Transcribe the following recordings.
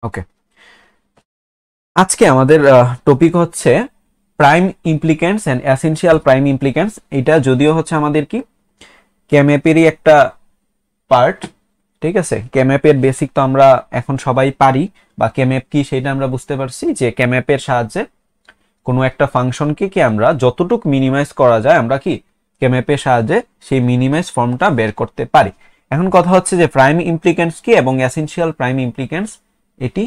ওকে, আজকে আমাদের টপিক হচ্ছে প্রাইম ইমপ্লিকেন্টস এন্ড এসেনশিয়াল প্রাইম ইমপ্লিকেন্টস। এটা যদিও হচ্ছে আমাদের কি কেম্যাপেরই একটা পার্ট, ঠিক আছে। কেম্যাপের বেসিক তো আমরা এখন সবাই পারি, বা কেম্যাপ কি সেটা আমরা বুঝতে পারছি যে কেম্যাপের সাহায্যে কোনো একটা ফাংশনকে কি আমরা যতটুকু মিনিমাইজ করা যায় আমরা কি কেম্যাপের সাহায্যে সেই মিনিমাইজ ফর্মটা বের করতে পারি। এখন কথা হচ্ছে যে প্রাইম ইমপ্লিকেন্টস কি এবং এসেনশিয়াল প্রাইম ইমপ্লিকেন্টস এটি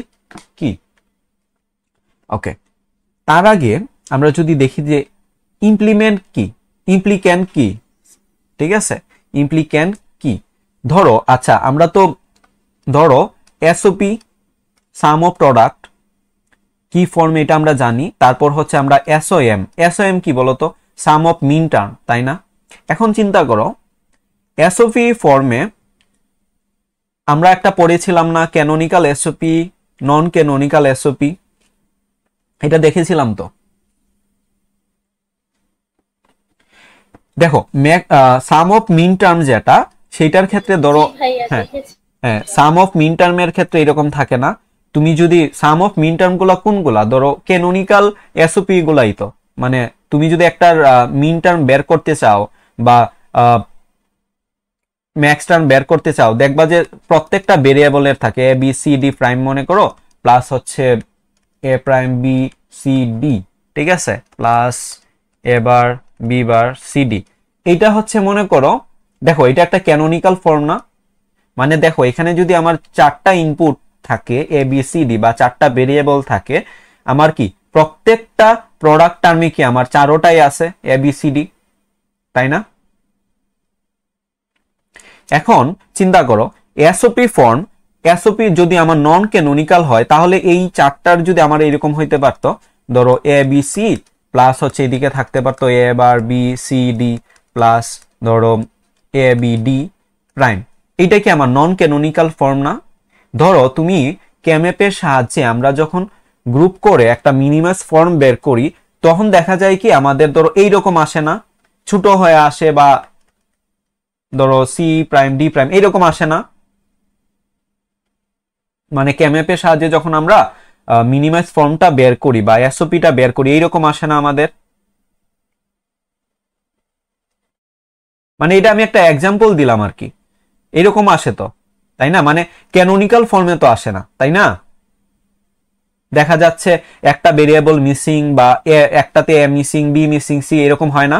কি। ওকে, তার আগে আমরা যদি দেখি যে ইমপ্লিমেন্ট কি, ইমপ্লিক্যান্ট কি, ঠিক আছে। ইমপ্লিক্যান্ট কি, ধরো আচ্ছা আমরা তো ধরো এসওপি সাম অফ প্রোডাক্ট কি ফর্ম এটা আমরা জানি। তারপর হচ্ছে আমরা এসওএম, এসওএম কি বলতো, সাম অফ মিন টার্ম, তাই না। এখন চিন্তা করো এসওপি ফর্মে আমরা একটা পড়েছিলাম না, ক্যানোনিক্যাল এসওপি, নন ক্যানোনিক্যাল এসওপি, এটা দেখেছিলাম তো। দেখো সাম অফ মিন টার্ম যেটা, সেইটার ক্ষেত্রে ধরো হ্যাঁ হ্যাঁ সাম অফ মিন টার্মের ক্ষেত্রে এরকম থাকে না। তুমি যদি সাম অফ মিন টার্ম গুলা কোনগুলা, ধরো ক্যানোনিক্যাল এসওপি গুলাই তো, মানে তুমি যদি একটা মিন টার্ম বের করতে চাও বা ম্যাক্স টার্ম বের করতে চাও, দেখবা যে প্রত্যেকটা ভেরিয়েবলের থাকে A B C D prime মনে করো, প্লাস হচ্ছে A prime B C D, ঠিক আছে, plus A bar B bar C D. এইটা হচ্ছে মনে করো, দেখো এটা একটা ক্যানোনিক্যাল ফর্ম না, মানে দেখো এখানে যদি আমার চারটা ইনপুট থাকে এ বি সি ডি বা চারটা ভেরিয়েবল থাকে, আমার কি প্রত্যেকটা প্রোডাক্ট টার্মে কি আমার চারোটাই আছে এ বি সি ডি, তাই না। এখন চিন্তা করো এসওপি ফর্ম, এসওপি যদি আমার নন ক্যানোনিক্যাল হয় তাহলে এই চারটার যদি আমার এরকম হইতে পারতো, ধরো এ বি সি প্লাস হচ্ছে এদিকে থাকতে পারতো A bar B C D plus ধরো এ বি ডি প্রাইম, এইটা কি আমার নন ক্যানোনিক্যাল ফর্ম না। ধরো তুমি কেম্যাপের সাহায্যে আমরা যখন গ্রুপ করে একটা মিনিমাস ফর্ম বের করি, তখন দেখা যায় কি আমাদের ধরো এইরকম আসে না, ছোট হয়ে আসে, বা ধরো সি প্রাইম ডি প্রাইম এইরকম আসে না। মানে কেম্যাপের সাহায্যে যখন আমরা মিনিমাইজ ফর্মটা বের করি বা এসওপিটা বের করি, এইরকম আসে না আমাদের। মানে এটা আমি একটা এক্সাম্পল দিলাম আর কি, এরকম আসে তো, তাই না। মানে ক্যানোনিক্যাল ফর্মে তো আসে না, তাই না। দেখা যাচ্ছে একটা ভেরিয়েবল মিসিং, বা একটাতে A missing B missing C এরকম হয় না,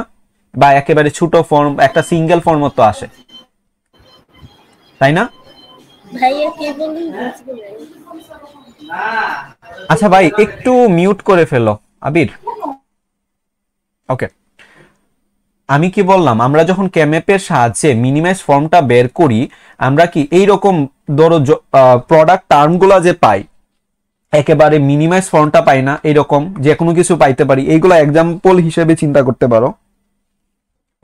বা একেবারে ছোট ফর্ম একটা সিঙ্গেল ফর্মও তো আসে, তাই না। ভাইয়া কে বলুন আচ্ছা ভাই একটু মিউট করে ফেলো আবির। ওকে, আমি কি বললাম, আমরা যখন কেম্যাপের সাহায্যে মিনিমাইজ ফর্মটা বের করি, আমরা কি এই রকম ধরো প্রোডাক্ট টার্মগুলো যে পাই, একেবারে মিনিমাইজ ফর্মটা পাই না, এরকম যে কোনো কিছু পাইতে পারি, এইগুলো এক্সাম্পল হিসেবে চিন্তা করতে পারো,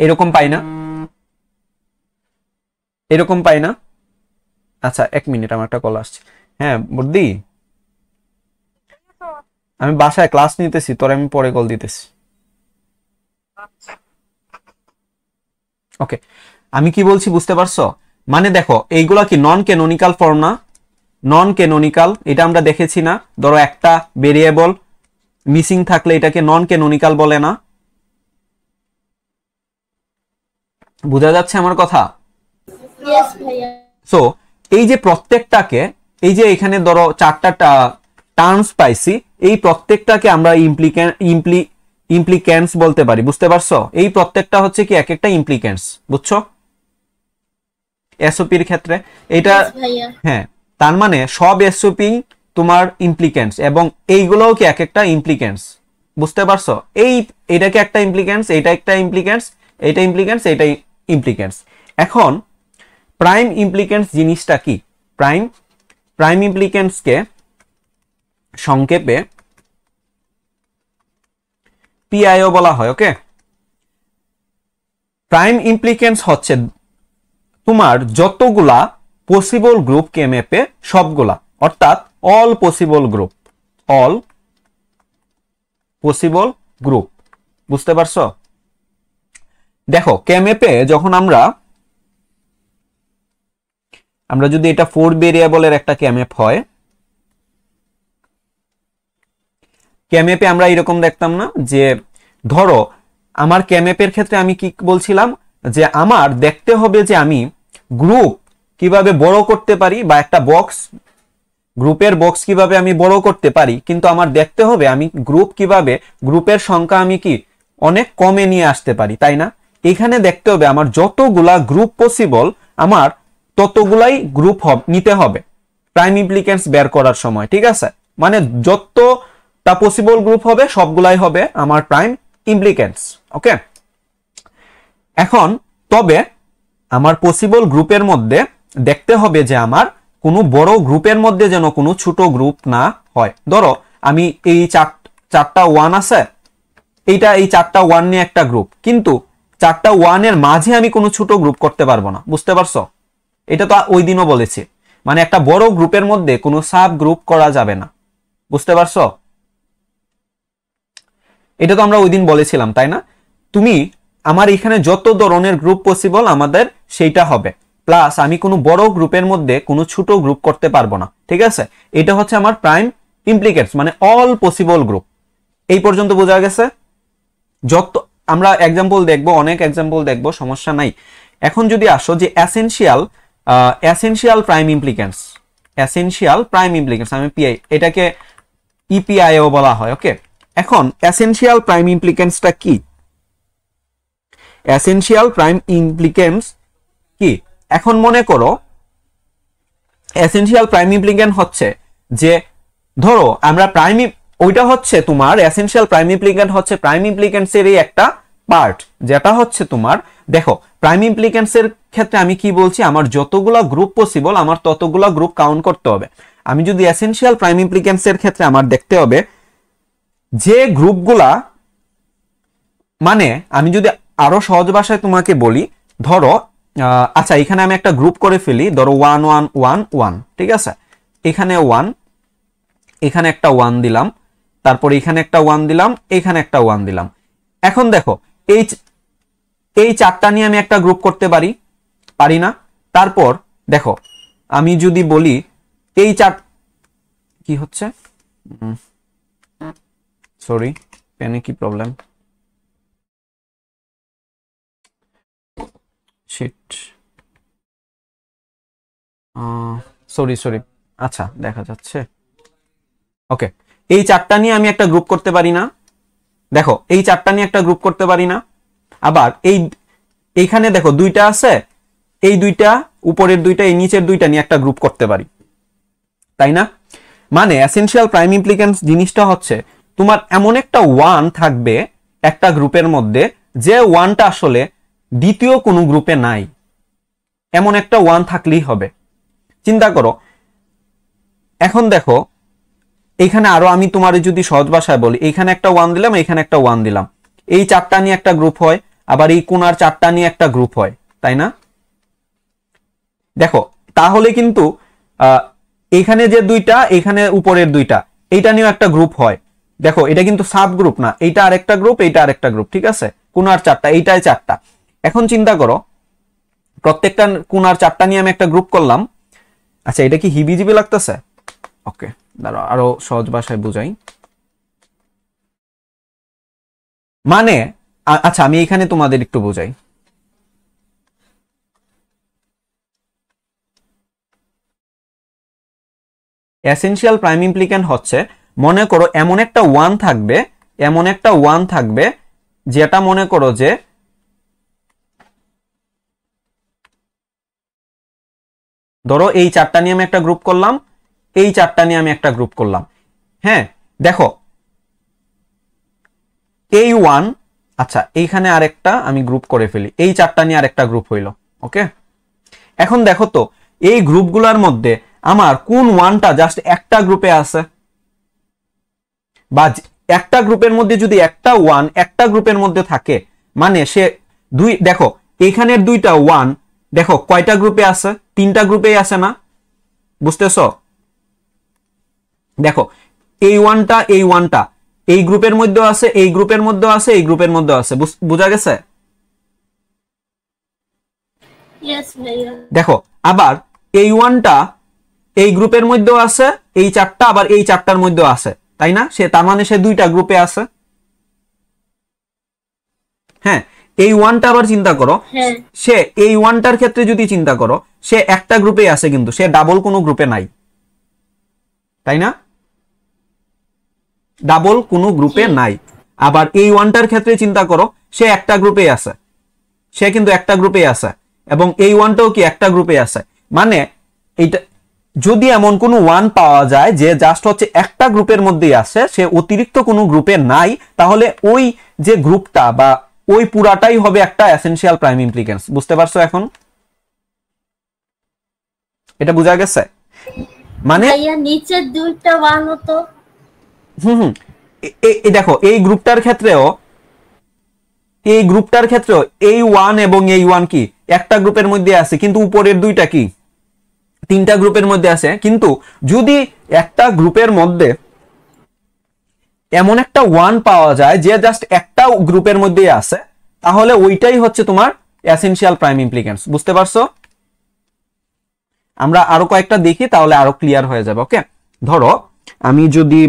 এরকম পাই না, এরকম পাই না। আচ্ছা এক মিনিট, আমার একটা কল আসছে। হ্যাঁ বুদ্ধি, আমি বাসায় ক্লাস নিতেছি, তোর আমি পরে কল দিতেছি। ওকে, আমি কি বলছি বুঝতে পারছো। মানে দেখো এইগুলা কি নন ক্যানোনিক্যাল ফর্ম না, নন ক্যানোনিক্যাল, এটা আমরা দেখেছি না। ধরো একটা ভেরিয়েবল মিসিং থাকলে এটাকে নন ক্যানোনিক্যাল বলে না, বোঝা যাচ্ছে আমার কথা। ইয়েস ভাইয়া। সো এই যে প্রত্যেকটাকে, এই যে এখানে ধরো চারটা টার্মস পাইছি, এই প্রত্যেকটাকে আমরা ইমপ্লিক্যান্টস বলতে পারি, বুঝতে পারছো। এই প্রত্যেকটা হচ্ছে কি এক একটা ইমপ্লিক্যান্টস, বুঝছো এসওপির ক্ষেত্রে এটা। ইয়েস ভাইয়া। হ্যাঁ, তার মানে সব এসওপি তোমার ইমপ্লিক্যান্টস, এবং এইগুলোও কি এক একটা ইমপ্লিক্যান্টস, বুঝতে পারছো। এটাকে একটা ইমপ্লিক্যান্টস, এটা একটা ইমপ্লিক্যান্টস, এটা ইমপ্লিক্যান্টস, এটা ইমপ্লিক্যান্টস। এখন প্রাইম ইমপ্লিক্যান্টস জিনিসটা কি, প্রাইম প্রাইম ইমপ্লিক্যান্টসকে সংক্ষেপে পিআইও বলা হয়। ওকে, প্রাইম ইমপ্লিক্যান্টস হচ্ছে তোমার যতগুলা পসিবল গ্রুপ কেম্যাপে সবগুলা, অর্থাৎ all possible group, all possible group, বুঝতে পারছো। দেখো কেম্যাপে যখন আমরা যদি এটা 4 ভেরিয়েবলের একটা কেম্যাপ হয়, কেএমএপে আমরা এরকম দেখতাম না যে ধরো আমার কেএমএপের ক্ষেত্রে আমি কি বলছিলাম যে আমার দেখতে হবে যে আমি গ্রুপ কিভাবে বড় করতে পারি বা একটা বক্স গ্রুপের বক্স কিভাবে আমি বড় করতে পারি, কিন্তু আমার দেখতে হবে আমি গ্রুপ কিভাবে গ্রুপের সংখ্যা আমি কি অনেক কমে নিয়ে আসতে পারি, তাই না? এখানে দেখতে হবে আমার যতগুলা গ্রুপ পসিবল আমার ততগুলাই গ্রুপ নিতে হবে প্রাইম ইমপ্লিকেন্স বের করার সময়, ঠিক আছে? মানে যতটা পসিবল গ্রুপ হবে সবগুলাই হবে আমার প্রাইম ইমপ্লিকেন্স। ওকে, এখন তবে আমার পসিবল গ্রুপের মধ্যে দেখতে হবে যে আমার কোনো বড় গ্রুপের মধ্যে যেন কোনো ছোট গ্রুপ না হয়। ধরো আমি এই চারটা ওয়ান আছে, এই চারটা ওয়ান নিয়ে একটা গ্রুপ, কিন্তু চারটা ওয়ানের মাঝে আমি কোনো ছোট গ্রুপ করতে পারবো না, বুঝতে পারছো? এটা তো ওই দিনও বলেছি, মানে একটা বড় গ্রুপের মধ্যে কোনো সাব গ্রুপ করা যাবে না, বুঝতে পারছো? এটা তো আমরা ওই দিন বলেছিলাম, তাই না? তুমি আমার এখানে যত ধরনের গ্রুপ পসিবল আমাদের সেইটা হবে, প্লাস আমি কোনো বড় গ্রুপের মধ্যে কোনো ছোট গ্রুপ করতে পারবো না, ঠিক আছে? এটা হচ্ছে আমার প্রাইম ইমপ্লিকেন্স, মানে অল পসিবল গ্রুপ। এই পর্যন্ত বোঝা গেছে? যত আমরা এক্সাম্পল দেখবো, অনেক এক্সাম্পল দেখবো, সমস্যা নাই। এখন যদি আসো যে এসেনশিয়াল প্রাইম ইমপ্লিকেন্স, এসেনশিয়াল প্রাইম ইমপ্লিকেন্স, আমি পিআই এটাকে ইপিআইও বলা হয়। ওকে, এখন এসেনশিয়াল প্রাইম ইমপ্লিকেন্সটা কি? এসেনশিয়াল প্রাইম ইমপ্লিকেন্স কি? এখন মনে করো এসেনশিয়াল প্রাইম ইমপ্লিকেন্স হচ্ছে যে ধরো আমরা ওইটা হচ্ছে তোমার এসেনশিয়াল প্রাইম ইমপ্লিকেন্স হচ্ছে প্রাইম ইমপ্লিকেন্সেরই একটা পার্ট, যেটা হচ্ছে তোমার দেখো প্রাইম ইমপ্লিকেন্সের ক্ষেত্রে আমি কি বলছি, আমার যতগুলা গ্রুপ পসিবল আমার ততগুলা গ্রুপ কাউন্ট করতে হবে। আমি যদি এসেনশিয়াল প্রাইম ইমপ্লিকেন্সের ক্ষেত্রে আমার দেখতে হবে যে গ্রুপগুলা, মানে আমি যদি আরো সহজ ভাষায় তোমাকে বলি, ধরো আচ্ছা এখানে আমি একটা গ্রুপ করে ফেলি, ধরো 1 1 1 1, ঠিক আছে? এখানে 1, এখানে একটা 1 দিলাম, তারপর এখানে একটা 1 দিলাম, এখানে একটা 1 দিলাম। এখন দেখো এই চারটা নিয়ে আমি একটা গ্রুপ করতে পারি না? তারপর দেখো আমি যদি বলি এই কি হচ্ছে, সরি পেনে কি প্রবলেম, শিট, সরি, আচ্ছা দেখা যাচ্ছে। ওকে, এই চারটা নিয়ে আমি একটা গ্রুপ করতে পারি না? দেখো এই চারটা নিয়ে একটা গ্রুপ করতে পারি না? আবার এইখানে দেখো দুইটা আছে, এই দুইটা উপরের দুইটা এই নিচের দুইটা নিয়ে একটা গ্রুপ করতে পারি, তাই না? মানে এসেনশিয়াল প্রাইম ইমপ্লিকেন্স জিনিসটা হচ্ছে তোমার এমন একটা ওয়ান থাকবে একটা গ্রুপের মধ্যে যে ওয়ানটা আসলে দ্বিতীয় কোনো গ্রুপে নাই, এমন একটা ওয়ান থাকলেই হবে। চিন্তা করো, এখন দেখো এইখানে আরো আমি তোমার যদি সহজ ভাষায় বলি, এইখানে একটা 1 দিলাম, এইখানে একটা 1 দিলাম, এই চারটা নিয়ে একটা গ্রুপ হয়, আবার এই কোণার চারটা নিয়ে একটা গ্রুপ হয়, তাই না? দেখো তাহলে কিন্তু এইখানে যে দুইটা, এইখানে উপরের দুইটা, এইটা নিয়েও একটা গ্রুপ হয়। দেখো এটা কিন্তু সাব গ্রুপ না, এইটা আরেকটা গ্রুপ, এইটা আরেকটা গ্রুপ, ঠিক আছে? কোণার চারটা, এইটাই চারটা। এখন চিন্তা করো প্রত্যেকটা কোণার চারটা নিয়ে আমি একটা গ্রুপ করলাম। আচ্ছা এটা কি হিবিজিবি লাগতেছে? ওকে, দাঁড়াও আরো সহজ ভাষায় বুঝাই। মানে আচ্ছা আমি এখানে তোমাদের একটু বুঝাই। এসেনশিয়াল প্রাইম ইমপ্লিকেন্ট হচ্ছে মনে করো এমন একটা ওয়ান থাকবে, যেটা মনে করো যে ধরো এই চারটা নিয়ে আমি একটা গ্রুপ করলাম, এই চারটা নিয়ে আমি একটা গ্রুপ করলাম। হ্যাঁ দেখো এই ওয়ান, আচ্ছা এইখানে আরেকটা আমি গ্রুপ করে ফেলি, এই চারটা নিয়ে আরেকটা গ্রুপ হইলো। ওকে, এখন দেখো তো এই গ্রুপগুলোর মধ্যে আমার কোন ওয়ানটা জাস্ট একটা গ্রুপে আছে, বা একটা গ্রুপের মধ্যে যদি একটা ওয়ান একটা গ্রুপের মধ্যে থাকে, মানে সে দেখো এইখানের দুইটা ওয়ান দেখো কয়টা গ্রুপে আছে, তিনটা গ্রুপেই আছে না? বুঝতেছো? দেখো এই ওয়ানটা এই গ্রুপের মধ্যে আছে, এই গ্রুপের মধ্যে আছে, এই গ্রুপের মধ্যে আছে, বোঝা গেছে? দেখো আবার এই ওয়ানটা এই গ্রুপের মধ্যেও আছে, এই চারটা আবার এই চারটার মধ্যেও আছে, তাই না? সে তার মানে সে দুইটা গ্রুপে আছে। হ্যাঁ, এই ওয়ানটা আবার চিন্তা করো, হ্যাঁ সে এই ওয়ানটার ক্ষেত্রে যদি চিন্তা করো, সে একটা গ্রুপে আছে কিন্তু সে ডাবল কোনো গ্রুপে নাই, তাই না? ডাবল কোনো গ্রুপে জি নাই। আবার এই ওয়ানটার ক্ষেত্রে চিন্তা করো, সে একটা গ্রুপে আছে, সে কিন্তু একটা গ্রুপে আছে, এবং এই ওয়ানটাও কি একটা গ্রুপে আছে। মানে এইটা যদি এমন কোনো ওয়ান পাওয়া যায় যে জাস্ট হচ্ছে একটা গ্রুপের মধ্যেই আছে, সে অতিরিক্ত কোনো গ্রুপে নাই, তাহলে ওই যে গ্রুপটা বা ওই পুরাটাই হবে একটা এসেনশিয়াল প্রাইম ইমপ্লিকেন্স। বুঝতে পারছো এখন? এটা বোঝা গেছে? মানে ভাইয়া নিচের দুইটা ওয়ান হতো। হুম হুম দেখো এই গ্রুপটার ক্ষেত্রেও, এই গ্রুপটার ক্ষেত্রেও এই ওয়ান এবং এই ওয়ান কি একটা গ্রুপের মধ্যে আছে, কিন্তু উপরের দুইটা কি তিনটা গ্রুপের মধ্যে আছে। কিন্তু যদি একটা গ্রুপের মধ্যে এমন একটা ওয়ান পাওয়া যায় যে জাস্ট একটা গ্রুপের মধ্যেই আছে, তাহলে ওইটাই হচ্ছে তোমার এসেনশিয়াল প্রাইম ইমপ্লিকেন্স। বুঝতে পারছো? আমরা আরো কয়েকটা দেখি, তাহলে আরো ক্লিয়ার হয়ে যাবে। ওকে, ধরো আমি যদি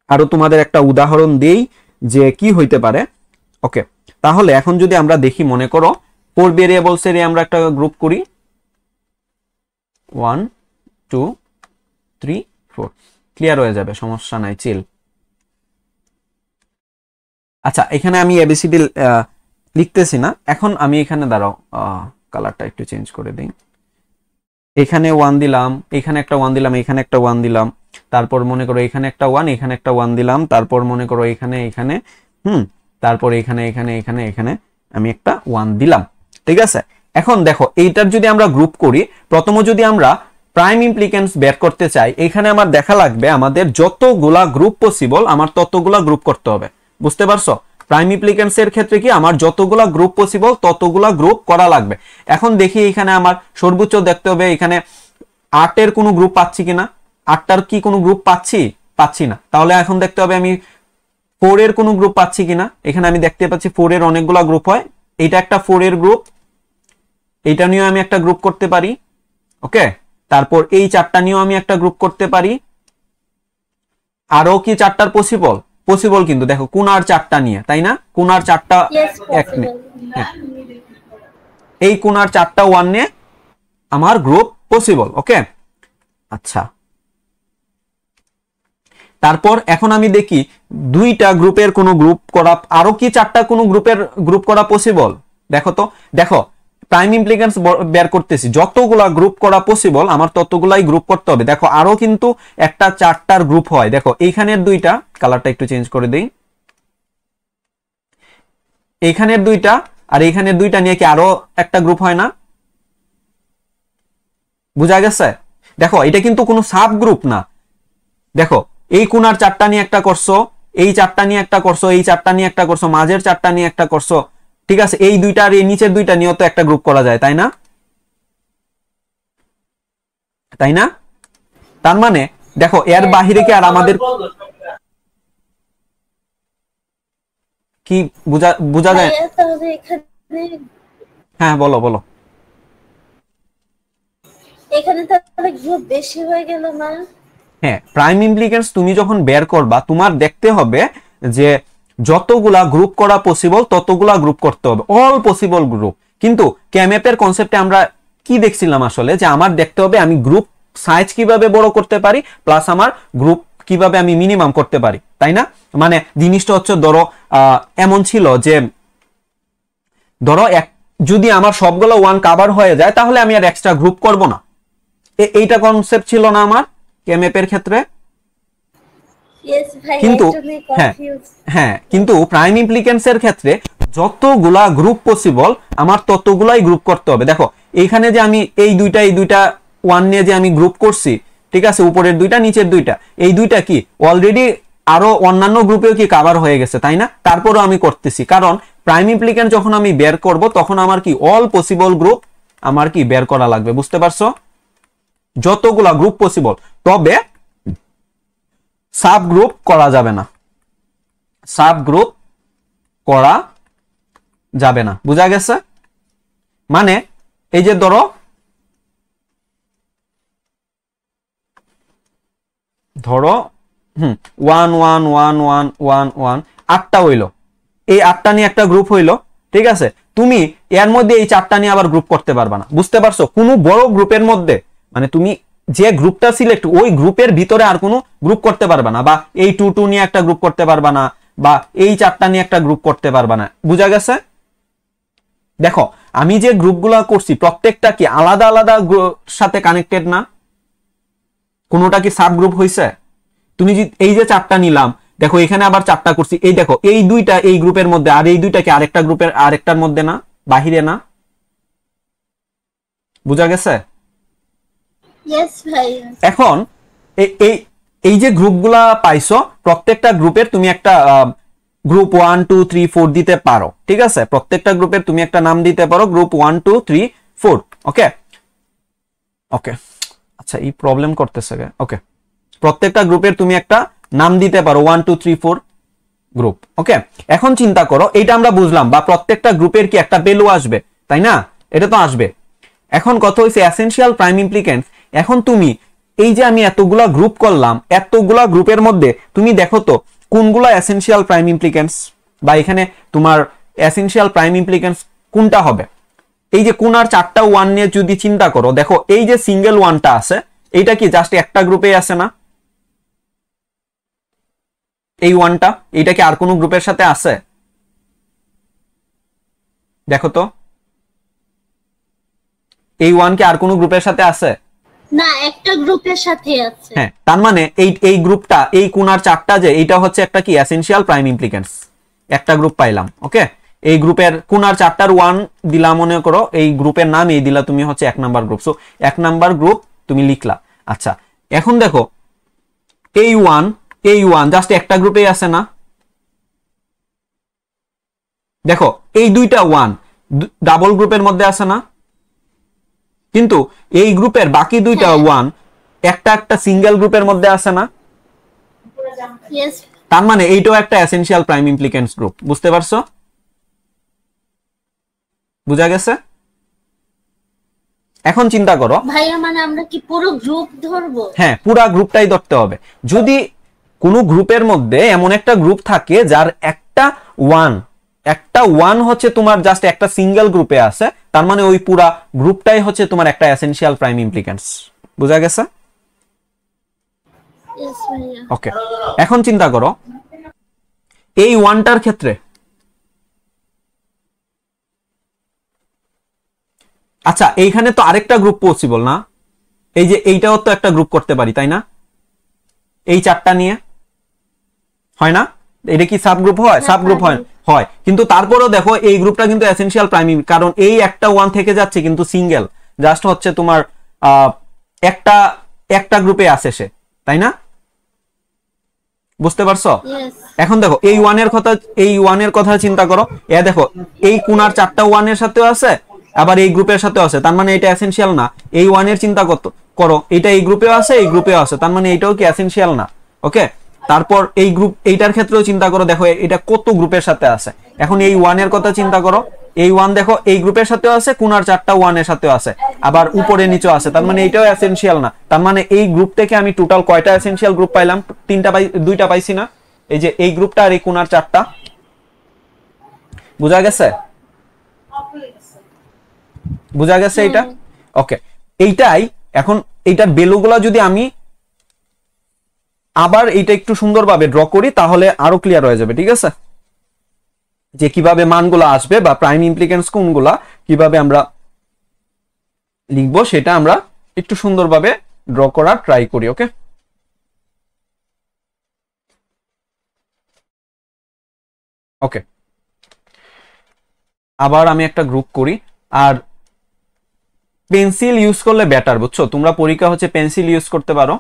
আরো তোমাদের একটা উদাহরণ দেই যে কি হইতে পারে। ওকে, তাহলে এখন যদি আমরা দেখি, মনে করো 4 ভেরিয়েবলস এর আমরা একটা গ্রুপ করি, 1 2 3 4, ক্লিয়ার হয়ে যাবে, সমস্যা নাই, চিল। আচ্ছা, এখানে আমি এবিসিডি লিখতেছি না এখন, আমি এখানে দাঁড়াও, কালারটা একটু চেঞ্জ করে দিই। এখানে 1 দিলাম, এখানে একটা 1 দিলাম, এখানে একটা 1 দিলাম, তারপর মনে করো এখানে একটা 1, এখানে একটা 1 দিলাম, তারপর মনে করো এখানে এখানে তারপর এখানে এখানে এখানে এখানে আমি একটা 1 দিলাম। ঠিক আছে, এখন দেখো এইটার যদি আমরা গ্রুপ করি, প্রথমে যদি আমরা প্রাইম ইমপ্লিকেন্স বের করতে চাই, এখানে আমার দেখা লাগবে আমাদের যতগুলা গ্রুপ পসিবল আমার ততগুলা গ্রুপ করতে হবে। বুঝতে পারছো? প্রাইম ইমপ্লিকেন্স এর ক্ষেত্রে কি আমার যতগুলা গ্রুপ পসিবল ততগুলা গ্রুপ করা লাগবে। এখন দেখি এখানে আমার সর্বোচ্চ দেখতে হবে এখানে 8 এর কোনো গ্রুপ পাচ্ছি কিনা। 8টার কি কোনো গ্রুপ পাচ্ছি না। তাহলে এখন দেখতে হবে আমি 4 এর কোনো গ্রুপ পাচ্ছি কিনা। এখানে আমি দেখতে পাচ্ছি 4 এর অনেকগুলা গ্রুপ হয়, এটা একটা 4 এর গ্রুপ, এটা নিয়েও আমি একটা গ্রুপ করতে পারি। ওকে, তারপর এই 4টা নিয়েও আমি একটা গ্রুপ করতে পারি। আরো কি 4টার পসিবল কিন্তু দেখো কোন আর 4টা নিয়ে, তাই না? কোন আর 4টা ইয়েস এক নিয়ে, পসিবল। হ্যাঁ, এই কোন আর 4টা 1 নিয়ে আমার গ্রুপ পসিবল। ওকে, আচ্ছা, তারপর এখন আমি দেখি দুইটা গ্রুপের কোন গ্রুপ করা, আরো কি 4টা কোন গ্রুপের গ্রুপ করা পসিবল। দেখো তো, দেখো প্রাইম ইমপ্লিকেন্স বের করতেছি, যতগুলা গ্রুপ করা পসিবল আমার ততগুলাই গ্রুপ করতে হবে। দেখো আরো কিন্তু একটা 4টার গ্রুপ হয়, দেখো এইখানের দুইটা, কালারটা একটু চেঞ্জ করে দেই, এইখানের দুইটা আর এইখানের দুইটা নিয়ে কি আরো একটা গ্রুপ হয় না? বুঝা গেছে? দেখো এটা কিন্তু কোনো সাব গ্রুপ না। দেখো এই কোনার 4টা নিয়ে একটা করছো, এই 4টা নিয়ে একটা করছো, এই 4টা নিয়ে একটা করছো, মাঝের 4টা নিয়ে একটা করছো। ঠিক আছে, এই দুইটা আর এই নিচের দুইটা নিয়েও তো একটা গ্রুপ করা যায়, তাই না? তাই না? তার মানে দেখো এর হ্যাঁ বাহিরে কি আর আমাদের কি বুঝা বুঝা যায়? ভাইয়া তাহলে এখানে হ্যাঁ, বলো বলো। এখানে তাহলে গ্রুপ বেশি হয়ে গেল না? হ্যাঁ, প্রাইম ইমপ্লিকেন্স তুমি যখন বের করবা তোমার দেখতে হবে যে যতগুলা গ্রুপ করা পসিবল ততগুলা গ্রুপ করতে হবে, অল পসিবল গ্রুপ। কিন্তু ক্যামেপের কনসেপ্টে আমরা কি দেখছিলাম আসলে, যে আমার দেখতে হবে আমি গ্রুপ সাইজ কিভাবে বড় করতে পারি, প্লাস আমার গ্রুপ কিভাবে আমি মিনিমাম করতে পারি, তাই না? মানে জিনিসটা হচ্ছে ধরো এমন ছিল যে ধরো যদি আমার সবগুলো 1 কভার হয়ে যায় তাহলে আমি আর এক্সট্রা গ্রুপ করব না, এইটা কনসেপ্ট ছিল না আমার ক্যামেপের ক্ষেত্রে। ইয়েস ভাইয়া কিন্তু একটু হ্যাঁ, কনফিউজ। হ্যাঁ, কিন্তু প্রাইম ইমপ্লিকেন্স এর ক্ষেত্রে যতগুলা গ্রুপ পসিবল আমার ততগুলাই গ্রুপ করতে হবে। দেখো এইখানে যে আমি এই দুইটা 1 নিয়ে যে আমি গ্রুপ করছি, ঠিক আছে, উপরের দুইটা নিচের দুইটা, এই দুইটা কি অলরেডি আরো অন্যান্য গ্রুপেও কি কভার হয়ে গেছে, তাই না? তারপরও আমি করতেছি, কারণ প্রাইম ইমপ্লিকেন্স যখন আমি বের করব তখন আমার কি অল পসিবল গ্রুপ আমার কি বের করা লাগবে। বুঝতে পারছো? যতগুলা গ্রুপ পসিবল, তবে সাব গ্রুপ করা যাবে না, সাব গ্রুপ করা যাবে না। বুঝা গেছে? মানে এই যে ধরো ধরো 1 1 1 1 1 1 8টা হইলো, এই 8টা নিয়ে একটা গ্রুপ হইলো, ঠিক আছে। তুমি এর মধ্যে এই 4টা নিয়ে আবার গ্রুপ করতে পারবা না, বুঝতে পারছো? কোনো বড় গ্রুপের মধ্যে মানে তুমি যে গ্রুপটা সিলেক্ট ওই গ্রুপের ভিতরে আর কোনো গ্রুপ করতে পারবা না, বা এই 2 2 নিয়ে একটা গ্রুপ করতে পারবা না, বা এই 4টা নিয়ে একটা গ্রুপ করতে পারবা না। বুঝা গেছে? দেখো আমি যে গ্রুপগুলো করছি প্রত্যেকটা কি আলাদা আলাদা সাথে কানেক্টেড না? কোনোটা কি সাব গ্রুপ হইছে? তুমি যদি এই যে 4টা নিলাম, দেখো এখানে আবার 4টা করছি, এই দেখো এই দুইটা এই গ্রুপের মধ্যে, আর এই দুইটা কি আরেকটা গ্রুপের আরেকটার মধ্যে না, বাহিরে না? বুঝা গেছে? ইয়েস ভাইয়া। এখন এই এই যে গ্রুপগুলা পাইছো প্রত্যেকটা গ্রুপের তুমি একটা গ্রুপ 1 2 3 4 দিতে পারো, ঠিক আছে। প্রত্যেকটা গ্রুপের তুমি একটা নাম দিতে পারো, গ্রুপ 1 2 3 4। ওকে ওকে, আচ্ছা এই প্রবলেম করতেছে। ওকে, প্রত্যেকটা গ্রুপের তুমি একটা নাম দিতে পারো 1 2 3 4 গ্রুপ। ওকে, এখন চিন্তা করো, এইটা আমরা বুঝলাম, বা প্রত্যেকটা গ্রুপের কি একটা ভ্যালু আসবে, তাই না? এটা তো আসবে। এখন কথা হইছে এসেনশিয়াল প্রাইম ইমপ্লিকেন্টস। এখন তুমি এই যে আমি এতগুলা গ্রুপ করলাম, এতগুলা গ্রুপের মধ্যে তুমি দেখো তো কোনগুলা এসেনশিয়াল প্রাইম ইমপ্লিকেন্টস, বা এখানে তোমার এসেনশিয়াল প্রাইম ইমপ্লিকেন্টস কোনটা হবে? এই যে কোন আর 4টা 1 নিয়ে যদি চিন্তা করো, দেখো এই যে সিঙ্গেল 1টা আছে, এইটা কি জাস্ট একটা গ্রুপে আছে না? এই 1টা, এইটা কি আর কোনো গ্রুপের সাথে আছে? দেখো তো এই 1 কি আর কোনো গ্রুপের সাথে আছে? না, একটা গ্রুপের সাথে আছে। হ্যাঁ, তার মানে এই গ্রুপটা, এই কোন আর 4টা যে, এইটা হচ্ছে একটা কি এসেনশিয়াল প্রাইম ইমপ্লিকেন্টস, একটা গ্রুপ পাইলাম। ওকে, এই গ্রুপের কোন আর 4টার 1 দিলা, মনে করো এই গ্রুপের নাম এই দিলা তুমি, হচ্ছে 1 number group. So 1 number group তুমি লিখলা। আচ্ছা, এখন দেখো এই 1 জাস্ট একটা গ্রুপেই আছে না? দেখো এই দুইটা 1 ডাবল গ্রুপের মধ্যে আছে না? কিন্তু এই গ্রুপের বাকি দুইটা 1 একটা একটা সিঙ্গেল গ্রুপের মধ্যে আছে না? ইয়েস। তার মানে এইটাও একটা এসেনশিয়াল প্রাইম ইমপ্লিকেন্টস গ্রুপ। বুঝতে পারছো? বুঝা গেছে? এখন চিন্তা করো ভাইয়া, মানে আমরা কি পুরো গ্রুপ ধরবো? হ্যাঁ, পুরা গ্রুপটাই ধরতে হবে। যদি কোনো গ্রুপের মধ্যে এমন একটা গ্রুপ থাকে যার একটা 1 হচ্ছে তোমার জাস্ট একটা সিঙ্গেল গ্রুপে আছে, তার মানে ওই পুরা গ্রুপটাই হচ্ছে তোমার একটা এসেনশিয়াল প্রাইম ইমপ্লিকেন্টস। বুঝা গেছে? ইয়েস ভাইয়া। ওকে, এখন চিন্তা করো এই 1টার ক্ষেত্রে, আচ্ছা এইখানে তো আরেকটা গ্রুপ পসিবল না? এই যে এইটাও তো একটা গ্রুপ করতে পারি, তাই না? এই 4টা নিয়ে হয় না? এটা কি সাব গ্রুপ হয়? সাব গ্রুপ হয় হয়, কিন্তু তারপরেও দেখো এই গ্রুপটা কিন্তু এসেনশিয়াল প্রাইম, কারণ এই একটা 1 থেকে যাচ্ছে কিন্তু সিঙ্গেল, জাস্ট হচ্ছে তোমার একটা একটা গ্রুপে আছে সে, তাই না? বুঝতে পারছো? এখন দেখো এই 1 এর কথা চিন্তা করো, এ দেখো এই কোনার 4টা 1 এর সাথেও আছে, আবার এই গ্রুপের সাথেও আছে, তার মানে এটা এসেনশিয়াল না। এই 1 এর চিন্তা করো, এটা এই গ্রুপেও আছে, এই গ্রুপেও আছে, তার মানে এটাও কি এসেনশিয়াল না? ওকে, তারপর এই গ্রুপ, এইটার ক্ষেত্রেও চিন্তা করো, দেখো এটা কত গ্রুপের সাথে আছে। এখন এই 1 এর কথা চিন্তা করো, এই 1 দেখো এই গ্রুপের সাথেও আছে, কোনার 4টা 1 এর সাথেও আছে, আবার উপরে নিচেও আছে, তার মানে এটাও এসেনশিয়াল না। তার মানে এই গ্রুপ থেকে আমি টোটাল কয়টা এসেনশিয়াল গ্রুপ পাইলাম? 2টা পাইছি না? এই যে এই গ্রুপটা আর এই কোনার 4টা। বুঝা গেছে? বুঝা গেছে এটা? ওকে, এইটাই। এখন এইটার ভ্যালুগুলো যদি আমি আবার এইটা একটু সুন্দরভাবে ড্র করি তাহলে আরো ক্লিয়ার হয়ে যাবে, ঠিক আছে? যে কিভাবে মানগুলো আসবে বা প্রাইম ইমপ্লিকেন্স কোনগুলা কিভাবে আমরা লিখবো সেটা আমরা একটু সুন্দরভাবে ড্র করার ট্রাই করি। ওকে, ওকে, আবার আমি একটা গ্রুপ করি। আর পেন্সিল ইউজ করলে বেটার, বুঝছো? তোমরা পরীক্ষা হচ্ছে পেন্সিল ইউজ করতে পারো,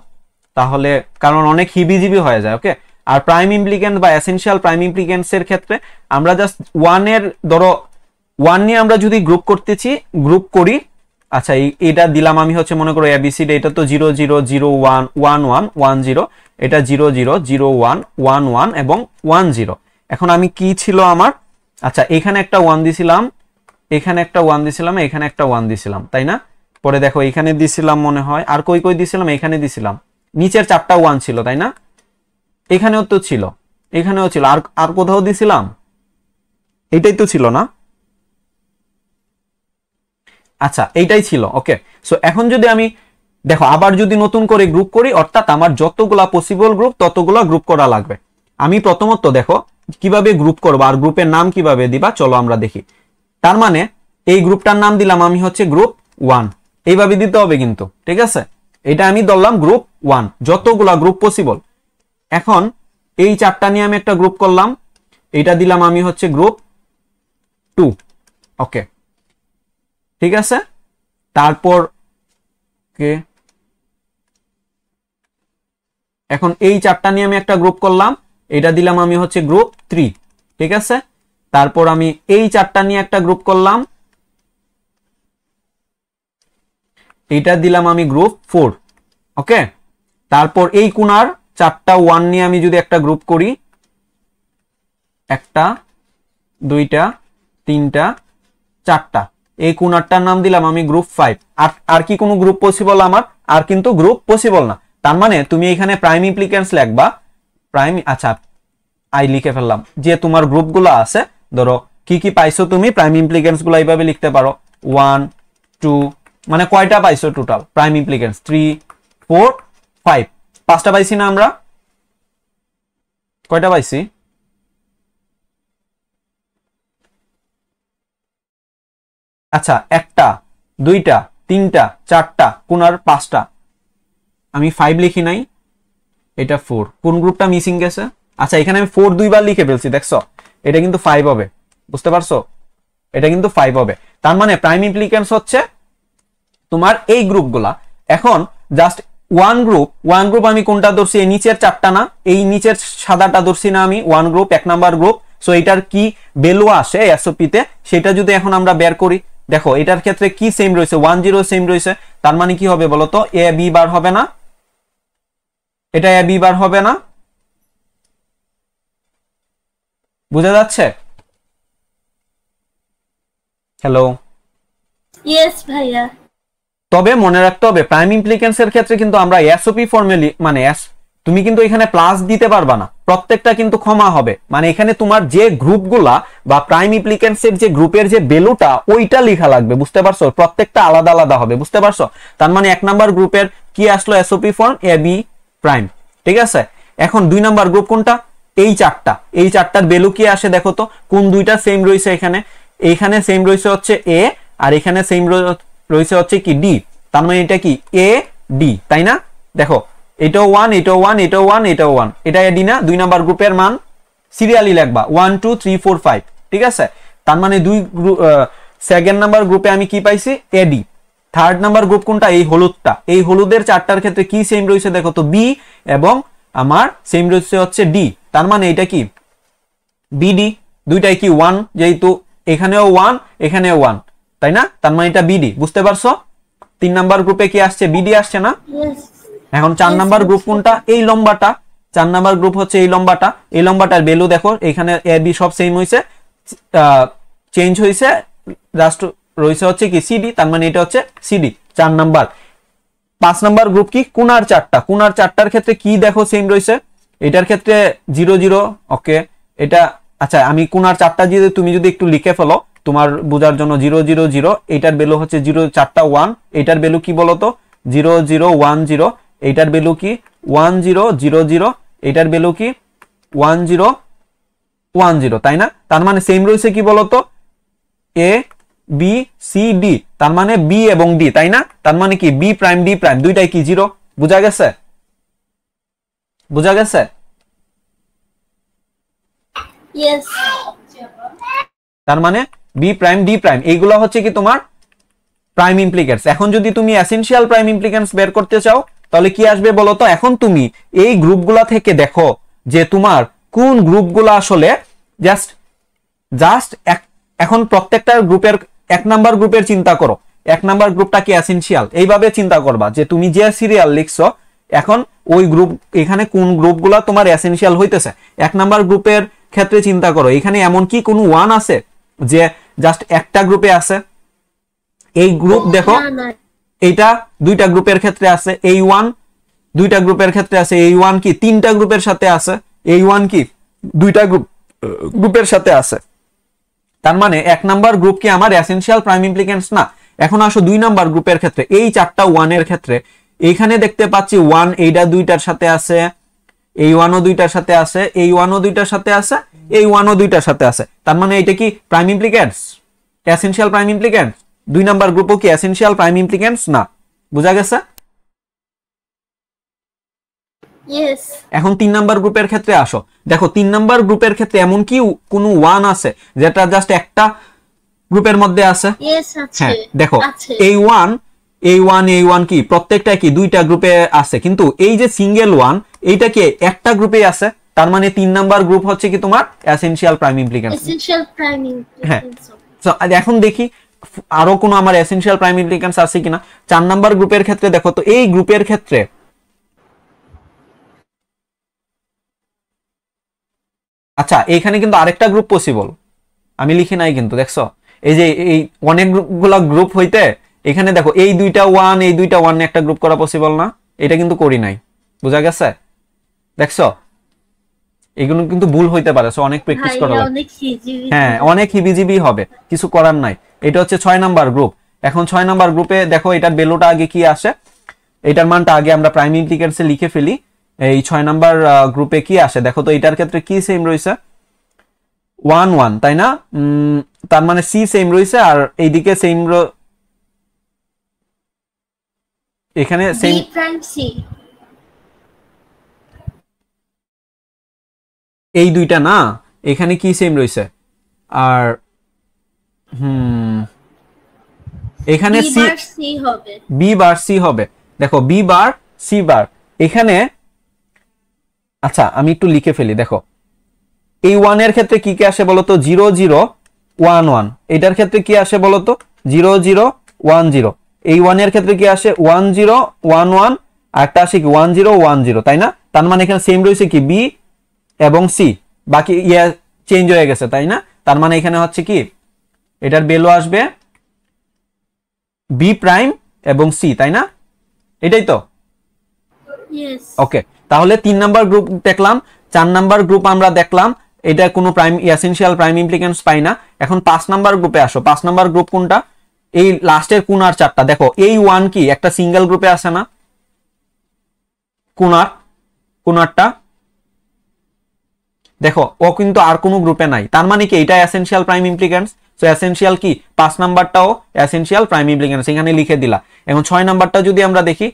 তাহলে কারণ অনেক হিবিজিবি হয়ে যায়। ওকে, আর প্রাইম ইমপ্লিকেন্ট বা এসেনশিয়াল প্রাইম ইমপ্লিকেন্টস এর ক্ষেত্রে আমরা জাস্ট 1 এর ধরো 1 নিয়ে আমরা যদি গ্রুপ করি, আচ্ছা এটা দিলাম আমি হচ্ছে মনে করো এবিসিডি, এটা তো 0 0 0 1 1 1 1 0, এটা 0 0 0 1 1 1 এবং 1 0। এখন আমি কি ছিল আমার, আচ্ছা এখানে একটা 1 দিছিলাম, এখানে একটা 1 দিছিলাম, এখানে একটা 1 দিছিলাম, তাই না? পরে দেখো এখানে দিছিলাম মনে হয়, আর কই দিছিলাম, এখানে দিছিলাম, নিচের 4টা 1 ছিল তাই না, এখানেও তো ছিল, এখানেও ছিল, আর আর কোথাও দিছিলাম, এইটাই তো ছিল না, আচ্ছা এইটাই ছিল। ওকে, সো এখন যদি আমি দেখো আবার যদি নতুন করে গ্রুপ করি, অর্থাৎ আমার যতগুলা পসিবল গ্রুপ ততগুলা গ্রুপ করা লাগবে। আমি প্রথমত দেখো কিভাবে গ্রুপ করবো আর গ্রুপের নাম কিভাবে দিবা, চলো আমরা দেখি। তার মানে এই গ্রুপটার নাম দিলাম আমি হচ্ছে গ্রুপ 1, এইভাবে দিতে হবে কিন্তু, ঠিক আছে। এটা আমি ধরলাম গ্রুপ 1, যতগুলা গ্রুপ পসিবল। এখন এই 4টা নিয়ে আমি একটা গ্রুপ করলাম, এটা দিলাম আমি হচ্ছে গ্রুপ 2। ওকে, ঠিক আছে। তারপর এখন এই 4টা নিয়ে আমি একটা গ্রুপ করলাম, এটা দিলাম আমি হচ্ছে গ্রুপ 3, ঠিক আছে। তারপর আমি এই 4টা নিয়ে একটা গ্রুপ করলাম, এটা দিলাম আমি গ্রুপ 4। ওকে, তারপর এই কোণার 4টা 1 নিয়ে আমি যদি একটা গ্রুপ করি, 1টা 2টা 3টা 4টা, এই কোণারটার নাম দিলাম আমি গ্রুপ 5। আর কি কোনো গ্রুপ পসিবল আমার? আর কিন্তু গ্রুপ পসিবল না। তার মানে তুমি এখানে প্রাইম ইমপ্লিকেন্স লিখবা, প্রাইম, আচ্ছা আই লিখে ফেললাম, যে তোমার গ্রুপগুলো আছে, ধরো কি কি পাইছো তুমি, প্রাইম ইমপ্লিকেন্স গুলো এইভাবে লিখতে পারো, 1 2, মানে কয়টা পাইছো টোটাল প্রাইম ইমপ্লিকেন্স, 3 4 5, 5টা পাইছি না আমরা? কয়টা পাইছি? আচ্ছা 1টা 2টা 3টা 4টা, কোনার 5টা, আমি 5 লিখি নাই, এটা 4, কোন গ্রুপটা মিসিং গেছে? আচ্ছা এখানে আমি 4 দুইবার লিখে ফেলছি, দেখছো, এটা কিন্তু 5 হবে, বুঝতে পারছো, এটা কিন্তু 5 হবে। তার মানে প্রাইম ইমপ্লিকেন্স হচ্ছে তোমার এই গ্রুপগুলা। এখন জাস্ট ওয়ান গ্রুপ আমি কোনটা ধরছি, এই নিচের 4টা না, এই নিচের সাদাটা ধরছি না আমি, one group, 1 number group. So এটার কি ভ্যালু আসে এসওপি তে, সেটা যদি এখন আমরা বের করি, দেখো এটার ক্ষেত্রে কি সেম রয়েছে, 1 0 সেম রয়েছে। তার মানে কি হবে বলতো, এ বি বার হবে না, এটা এ বি বার হবে না, বুঝা যাচ্ছে? হ্যালো, ইয়েস ভাইয়া। তবে মনে রাখতে হবে প্রাইম ইমপ্লিকেন্স এর ক্ষেত্রে কিন্তু আমরা এসওপি ফর্মে মানে তুমি কিন্তু এখানে প্লাস দিতে পারবা না, প্রত্যেকটা কিন্তু ক্ষমা হবে। মানে এখানে তোমার যে গ্রুপগুলা বা প্রাইম ইমপ্লিকেন্স এর যে গ্রুপের যে ভ্যালুটা ওইটা লেখা লাগবে, বুঝতে পারছো, প্রত্যেকটা আলাদা আলাদা হবে, বুঝতে পারছো। তার মানে 1 নাম্বার গ্রুপের কি আসলো, SOP form A B prime, ঠিক আছে। এখন 2 নাম্বার গ্রুপ কোনটা, এই 4টা, এই 4টার ভ্যালু কি আসে দেখো তো, কোন দুইটা সেম রয়েছে এখানে, এইখানে সেম রয়েছে হচ্ছে এ, আর এখানে সেম রয়েছে হচ্ছে কি ডি। তার মানে এটা কি এ ডি, তাই না? দেখো এটাও 1, এটাও 1, এটাও 1, এটাও 1, এটা এডি না। 2 নাম্বার গ্রুপের মান সিরিয়ালি লিখবা 1 2 3 4 5, ঠিক আছে। তার মানে সেকেন্ড নাম্বার গ্রুপে আমি কি পাইছি, এডি। থার্ড নাম্বার গ্রুপ কোনটা, এই হলুদটা, এই হলুদের 4টার ক্ষেত্রে কি সেম রয়েছে দেখো তো, বি এবং আমার সেম রয়েছে হচ্ছে ডি। তার মানে এটা কি বিডি, দুইটাই কি 1, যেহেতু এখানেও 1 এখানেও 1, তাই না? তার মানে এটা বিডি, বুঝতে পারছো। 3 নাম্বার গ্রুপে কি আসছে, বিডি আসছে না। এখন 4 নাম্বার গ্রুপ কোনটা, এই লম্বাটা, 4 নাম্বার গ্রুপ হচ্ছে এই লম্বাটা, এই লম্বাটার ভ্যালু দেখো এখানে এ বি সব সেম হইছে, চেঞ্জ হইছে, জাস্ট রইছে হচ্ছে কি সিডি, তার মানে এটা হচ্ছে সিডি 4 নাম্বার। 5 নাম্বার গ্রুপ কি, কোনার 4টা, কোনার 4টার ক্ষেত্রে কি দেখো সেম রইছে, এটার ক্ষেত্রে 0 0। ওকে, এটা আচ্ছা আমি কোনার 4টা যদি তুমি যদি একটু লিখে ফেলো তোমার বোঝার জন্য, 0 0 0, এটার ভ্যালু হচ্ছে 0, 4টা 1, এটার ভ্যালু কি বলতো 0 0 1 0, এটার ভ্যালু কি 1 0 0 0, এটার ভ্যালু কি 1 0 1 0, তাই না? তার মানে সেম রয়েছে কি বলতো, এ বি সি ডি, তার মানে বি এবং ডি, তাই না? তার মানে কি বি প্রাইম ডি প্রাইম দুইটাই কি 0, বুঝা গেছে? বুঝা গেছে? ইয়েস। তার মানে বি প্রাইম ডি প্রাইম এইগুলো হচ্ছে কি তোমার প্রাইম ইমপ্লিকেন্স। এখন যদি তুমি এসেনশিয়াল প্রাইম ইমপ্লিকেন্স বের করতে চাও তাহলে কি আসবে বলো তো, এখন তুমি এই গ্রুপগুলা থেকে দেখো যে তোমার কোন গ্রুপগুলা আসলে জাস্ট জাস্ট এখন প্রত্যেকটা গ্রুপের 1 নাম্বার গ্রুপের চিন্তা করো, 1 নাম্বার গ্রুপটা কি এসেনশিয়াল, এইভাবে চিন্তা করবা যে তুমি যে সিরিয়াল লিখছো এখন ওই গ্রুপ, এখানে কোন গ্রুপগুলা তোমার এসেনশিয়াল হইতেছে। 1 নাম্বার গ্রুপের ক্ষেত্রে চিন্তা করো এখানে এমন কি কোনো 1 আছে যে জাস্ট একটা গ্রুপে আছে, এই গ্রুপ দেখো এইটা 2টা গ্রুপের ক্ষেত্রে আছে, এই 1 দুইটা গ্রুপের ক্ষেত্রে আছে। এই ওয়ান কি তিনটা গ্রুপের সাথে আছে, এই ওয়ান কি দুইটা গ্রুপের সাথে আছে। তার মানে 1 নাম্বার গ্রুপ কি আমার এসেনশিয়াল প্রাইম ইমপ্লিকেন্টস না। এখন আসো 2 নাম্বার গ্রুপের ক্ষেত্রে, এই চারটা ওয়ানের ক্ষেত্রে এইখানে দেখতে পাচ্ছি ওয়ান এইটা দুইটার সাথে আছে, এই ওয়ানও দুইটার সাথে আছে, এই ওয়ানও দুইটার সাথে আছে, এই ওয়ানও দুইটার সাথে আছে। তার মানে এটা কি প্রাইম ইমপ্লিকেন্টস, এসেনশিয়াল প্রাইম ইমপ্লিকেন্টস? 2 নাম্বার গ্রুপও কি এসেনশিয়াল প্রাইম ইমপ্লিকেন্টস না? বুঝা গেছে? ইয়েস। এখন 3 নাম্বার গ্রুপের ক্ষেত্রে আসো। দেখো 3 নাম্বার গ্রুপের ক্ষেত্রে এমন কি কোনো ওয়ান আছে যেটা জাস্ট একটা গ্রুপের মধ্যে আছে? ইয়েস আছে। হ্যাঁ দেখো আছে। এই ওয়ান এই ওয়ান এই ওয়ান কি প্রত্যেকটা কি দুইটা গ্রুপে আছে, কিন্তু এই যে সিঙ্গেল ওয়ান এইটা কি একটা গ্রুপে আছে। তার মানে 3 নাম্বার গ্রুপ হচ্ছে কি তোমার এসেনশিয়াল প্রাইম ইমপ্লিকেন্টস। এসেনশিয়াল প্রাইম হ্যাঁ ইমপ্লিকেন্স। তো এখন দেখি আরো কোনো আমার এসেনশিয়াল প্রাইম ইমপ্লিকেন্টস আছে কিনা। 4 নাম্বার গ্রুপের ক্ষেত্রে দেখো তো এই গ্রুপের ক্ষেত্রে আচ্ছা এখানে কিন্তু আরেকটা গ্রুপ পসিবল, আমি লিখি নাই কিন্তু দেখছো, এই যে এই অনেকগুলা গ্রুপ হইতে এখানে দেখো এই দুইটা ওয়ান এই দুইটা ওয়ান একটা গ্রুপ করা পসিবল না, এটা কিন্তু করি নাই। বুঝা গেছে? দেখছো এগুলো কিন্তু ভুল হইতে পারে, সো অনেক প্র্যাকটিস করা ভাইয়া লাগবে। অনেক হিজিবি। হ্যাঁ অনেক হিবিজিবি হবে, কিছু করার নাই। এটা হচ্ছে 6 নাম্বার গ্রুপ। এখন 6 নাম্বার গ্রুপে দেখো এটার ভ্যালুটা আগে কি আসে, এটার মানটা আগে আমরা প্রাইম ইমপ্লিকেন্টসে লিখে ফেলি। এই 6 নাম্বার গ্রুপে কি আসে দেখো তো, এটার ক্ষেত্রে কি সেম রয়েছে 1 1 তাই না? তার মানে সি সেম রয়েছে আর এইদিকে সেম এখানে সেম বি প্রাইম সি। এই দুইটা না, এখানে কি সেম রয়েছে আর এখানে বি সি বার সি হবে। বি বার সি হবে। দেখো বি বার সি বার এখানে। আচ্ছা আমি একটু লিখে ফেলি। দেখো এই ওয়ান এর ক্ষেত্রে কি কি আসে বলতো 0 0 1 1, এটার ক্ষেত্রে কি আসে বলতো 0 0 1 0, এই ওয়ান এর ক্ষেত্রে কি আসে 1 0 1 1 আর একটা আসে কি 1 0 1 0 তাই না? তার মানে এখানে সেম রয়েছে কি বি এবং সি, বাকি ইয়া চেঞ্জ হয়ে গেছে তাই না? তার মানে এখানে হচ্ছে কি এটার ভ্যালু আসবে বি প্রাইম এবং সি তাই না? এটাই তো। ইয়েস। ওকে তাহলে 3 নাম্বার গ্রুপ দেখলাম, 4 নাম্বার গ্রুপ আমরা দেখলাম, এটা কোনো প্রাইম এসেনশিয়াল প্রাইম ইমপ্লিকেন্টস পাই না। এখন 5 নাম্বার গ্রুপে আসো। 5 নাম্বার গ্রুপ কোনটা? এই লাস্টের কোনার চারটা। দেখো এই ওয়ান কি একটা সিঙ্গেল গ্রুপে আছে না? কোনারটা দেখো ও কিন্তু আর কোনো গ্রুপে নাই, তার মানে কি এটা এসেনশিয়াল প্রাইম ইমপ্লিকেন্টস। সো এসেনশিয়াল কি 5 নাম্বারটাও এসেনশিয়াল প্রাইম ইমপ্লিকেন্টস, এখানে লিখে দিলা। এখন 6 নাম্বারটা যদি আমরা দেখি,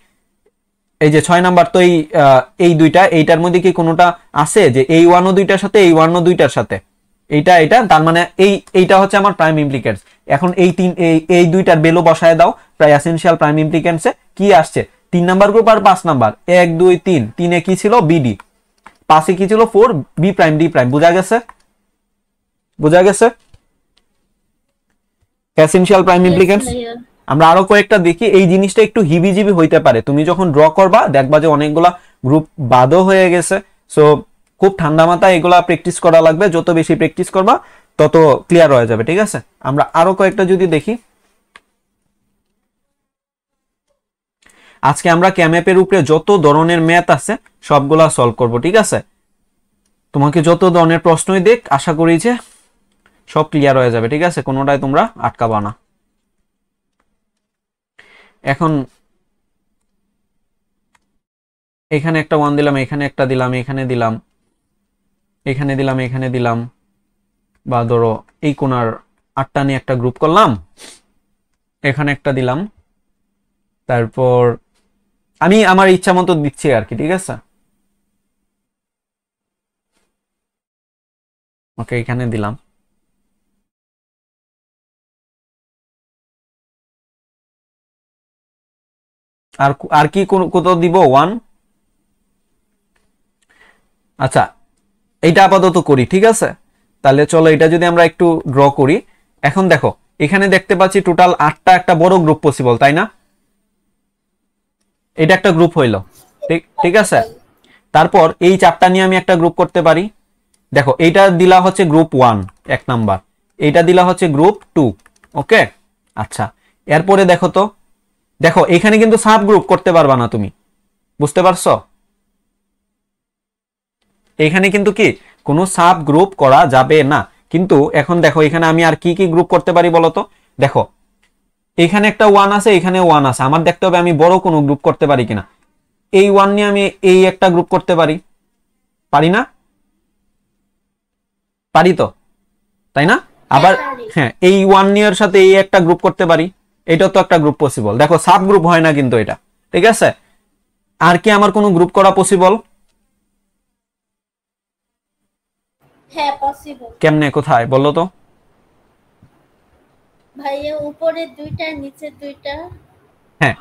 এই যে 6 নাম্বার তো এই দুইটা, এইটার মধ্যে কি কোনোটা আছে যে এই ওয়ানও দুইটার সাথে এই ওয়ানও দুইটার সাথে, এটা তার মানে এইটা হচ্ছে আমার প্রাইম ইমপ্লিকেন্টস। এখন এই দুইটার ভ্যালু বসায় দাও প্রায় এসেনশিয়াল প্রাইম ইমপ্লিকেন্টসে কি আসছে 3 নাম্বার গ্রুপ আর 5 নাম্বার 1 2 3, 3 এ কি ছিল বিডি, 5 এ কি ছিল 4 বি প্রাইম ডি প্রাইম। বুঝা গেছে এসেনশিয়াল প্রাইম ইমপ্লিকেন্টস। আমরা আরো কয়েকটা দেখি, এই জিনিসটা একটু হিবিজিবি হইতে পারে, তুমি যখন ড্র করবা দেখবা যে অনেকগুলা গ্রুপ বাদও হয়ে গেছে। সো খুব ঠান্ডা মাথায় এগুলা প্র্যাকটিস করা লাগবে, যত বেশি প্র্যাকটিস করবা তত ক্লিয়ার হয়ে যাবে। ঠিক আছে আমরা আরো কয়েকটা যদি দেখি, আজকে আমরা ক্যাম্যাপের উপরে যত ধরনের ম্যাথ আছে সবগুলা সলভ করব। ঠিক আছে তোমাকে যত ধরনের প্রশ্নই দেখ আশা করি যে সব ক্লিয়ার হয়ে যাবে। ঠিক আছে কোনোটাই তোমরা আটকাবা না। এখন এখানে একটা ওয়ান দিলাম, এখানে একটা দিলাম, এখানে দিলাম, এখানে দিলাম, এখানে দিলাম, বা ধরো এই কোনার 8টা নিয়ে একটা গ্রুপ করলাম, এখানে একটা দিলাম, তারপর আমি আমার ইচ্ছা মতো দিচ্ছি আর কি। ঠিক আছে ওকে এখানে দিলাম, আর কি কোথাও দিব 1। আচ্ছা এইটা আপাতত করি। ঠিক আছে তাহলে চলো এটা যদি আমরা একটু ড্র করি। এখন দেখো এখানে দেখতে পাচ্ছি টোটাল 8টা একটা বড় গ্রুপ পসিবল তাই না? এটা একটা গ্রুপ হইলো। ঠিক আছে তারপর এই 4টা নিয়ে আমি একটা গ্রুপ করতে পারি। দেখো এইটা দিলা হচ্ছে গ্রুপ 1 1 নাম্বার, এইটা দিলা হচ্ছে গ্রুপ 2। ওকে আচ্ছা এরপরে দেখো তো, দেখো এখানে কিন্তু সাব গ্রুপ করতে পারবা না তুমি, বুঝতে পারছো? এখানে কিন্তু কি কোনো সাব গ্রুপ করা যাবে না। কিন্তু এখন দেখো এখানে আমি আর কি কি গ্রুপ করতে পারি বলো তো। দেখো এখানে একটা 1 আছে, এখানে 1 আছে, আমার দেখতে হবে আমি বড় কোনো গ্রুপ করতে পারি কিনা। এই 1 নিয়ে আমি এই একটা গ্রুপ করতে পারি, পারি না? পারি তো, তাই না? আবার পারি। হ্যাঁ, এই 1 নিয়ের সাথে এই একটা গ্রুপ করতে পারি, এটা তো একটা গ্রুপ পসিবল। দেখো সাব গ্রুপ হয় না কিন্তু এটা, ঠিক আছে? আর কি আমার কোনো গ্রুপ করা পসিবল? হ্যাঁ পসিবল। কেমনে, কোথায় বলো তো? ভাইয়া উপরের দুইটা নিচের দুইটা। হ্যাঁ,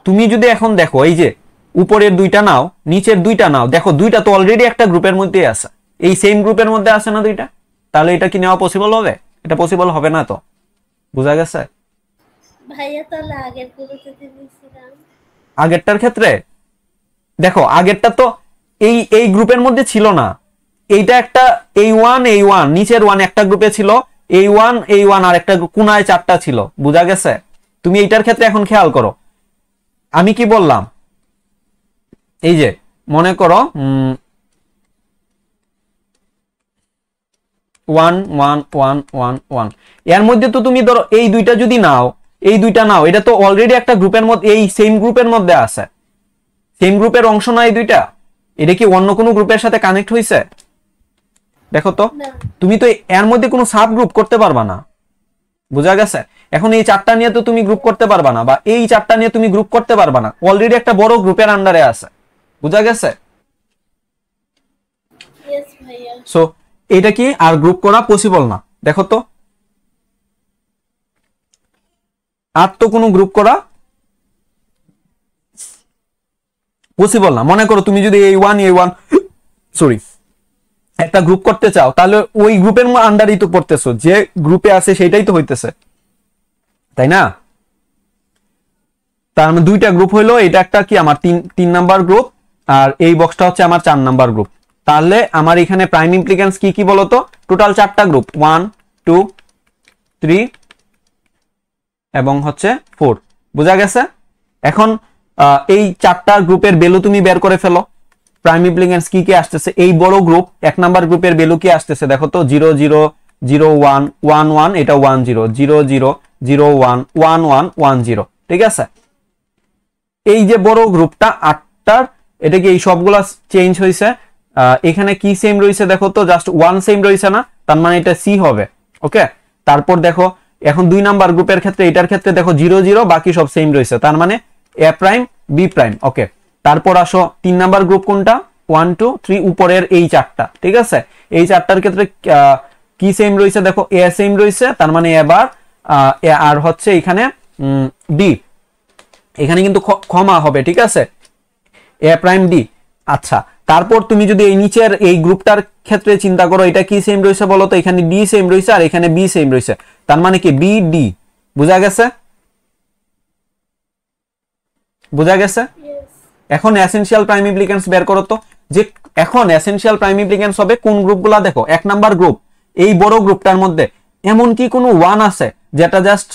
তুমি যদি এখন দেখো এই যে উপরের দুইটা নাও, নিচের দুইটা নাও, দেখো দুইটা তো অলরেডি একটা গ্রুপের মধ্যে আছে, এই সেম গ্রুপের মধ্যে আছে না দুইটা? তাহলে এটা কি নেওয়া পসিবল হবে? এটা পসিবল হবে না তো, বুঝা গেছে? ভাইয়া তাহলে আগের গুলোতে দিয়েছিলাম। আগেরটার ক্ষেত্রে দেখো আগেরটা তো এই এই গ্রুপের মধ্যে ছিল না, এইটা একটা এই ওয়ান নিচের ওয়ান একটা গ্রুপে ছিল, এই ওয়ান আর একটা কোনায় চারটা ছিল, বুঝা গেছে? তুমি এইটার ক্ষেত্রে এখন খেয়াল করো আমি কি বললাম। এই যে মনে করো 1 1 1 1 1, এর মধ্যে তো তুমি ধরো এই দুইটা যদি নাও, এই দুইটা নাও, এটা তো অলরেডি একটা গ্রুপের মধ্যে, এই সেম গ্রুপের মধ্যে আছে, সেম গ্রুপের অংশ না এই দুইটা? এটা কি অন্য কোনো গ্রুপের সাথে কানেক্ট হয়েছে? দেখো তো, না। তুমি তো এর মধ্যে কোনো সাব গ্রুপ করতে পারবা না, বুঝা গেছে? এখন এই চারটা নিয়ে তো তুমি গ্রুপ করতে পারবা না, বা এই চারটা নিয়ে তুমি গ্রুপ করতে পারবা না, অলরেডি একটা বড় গ্রুপের আন্ডারে আছে, বুঝা গেছে? ইয়েস ভাইয়া। সো এটা কি আর গ্রুপ করা পসিবল না, দেখো তো। আর তো কোনো গ্রুপ করা পসিবল না। মনে করো তুমি যদি এই ওয়ান সরি একটা গ্রুপ করতে চাও, তাহলে ওই গ্রুপের আন্ডারই তো পড়তেছো, যে গ্রুপে আছে সেটাই তো হইতেছে, তাই না? তার মানে দুইটা গ্রুপ হইলো, এটা একটা কি আমার তিন নাম্বার গ্রুপ, আর এই বক্সটা হচ্ছে আমার 4 নাম্বার গ্রুপ। তাহলে আমার এখানে প্রাইম ইমপ্লিকেন্স কি কি বলতো? টোটাল 4টা গ্রুপ, 1 2 3 এবং হচ্ছে 4, বুঝা গেছে? এখন এই 4টা গ্রুপের ভ্যালু তুমি বের করে ফেলো, প্রাইম ইমপ্লিকেন্স কি কি আসতেছে। এই বড় গ্রুপ 1 নাম্বার গ্রুপের ভ্যালু কি আসতেছে দেখো তো, 0 0 0 1 1 1, এটা 1 0 0 0 0 1 1 1 1 0, ঠিক আছে? এই যে বড় গ্রুপটা 8টার, এটা কি এই সবগুলা চেঞ্জ হয়েছে? এখানে কি সেম রয়েছে দেখো তো, জাস্ট 1 সেম রয়েছে না, তার মানে এটা সি হবে, ওকে? তারপর দেখো এখন 2 নাম্বার গ্রুপের ক্ষেত্রে, এটার ক্ষেত্রে দেখো 0 0, বাকি সব সেম রয়েছে, তার মানে এ প্রাইম বি প্রাইম, ওকে? তারপর আসো 3 নাম্বার গ্রুপ কোনটা, 1 2 3, উপরের এই চারটা, ঠিক আছে? এই চারটার ক্ষেত্রে কি সেম রয়েছে দেখো, এ সেম রয়েছে, তার মানে এবার আর হচ্ছে এখানে ডি, এখানে কিন্তু ক্ষমা হবে, ঠিক আছে? এ প্রাইম ডি। আচ্ছা, তারপর তুমি যদি এই নিচের এই গ্রুপটার ক্ষেত্রে চিন্তা করো, এটা কি সেম রয়েছে বলো তো? এখানে ডি সেম রয়েছে আর এখানে বি সেম রয়েছে, তার মানে কি বি ডি, বুঝা গেছে? বুঝা গেছে? ইয়েস। এখন এসেনশিয়াল প্রাইম ইমপ্লিকেন্স বের করো তো, যে এখন এসেনশিয়াল প্রাইম ইমপ্লিকেন্স হবে কোন গ্রুপগুলা। দেখো 1 নাম্বার গ্রুপ, এই বড় গ্রুপটার মধ্যে এমন কি কোনো 1 আছে যেটা জাস্ট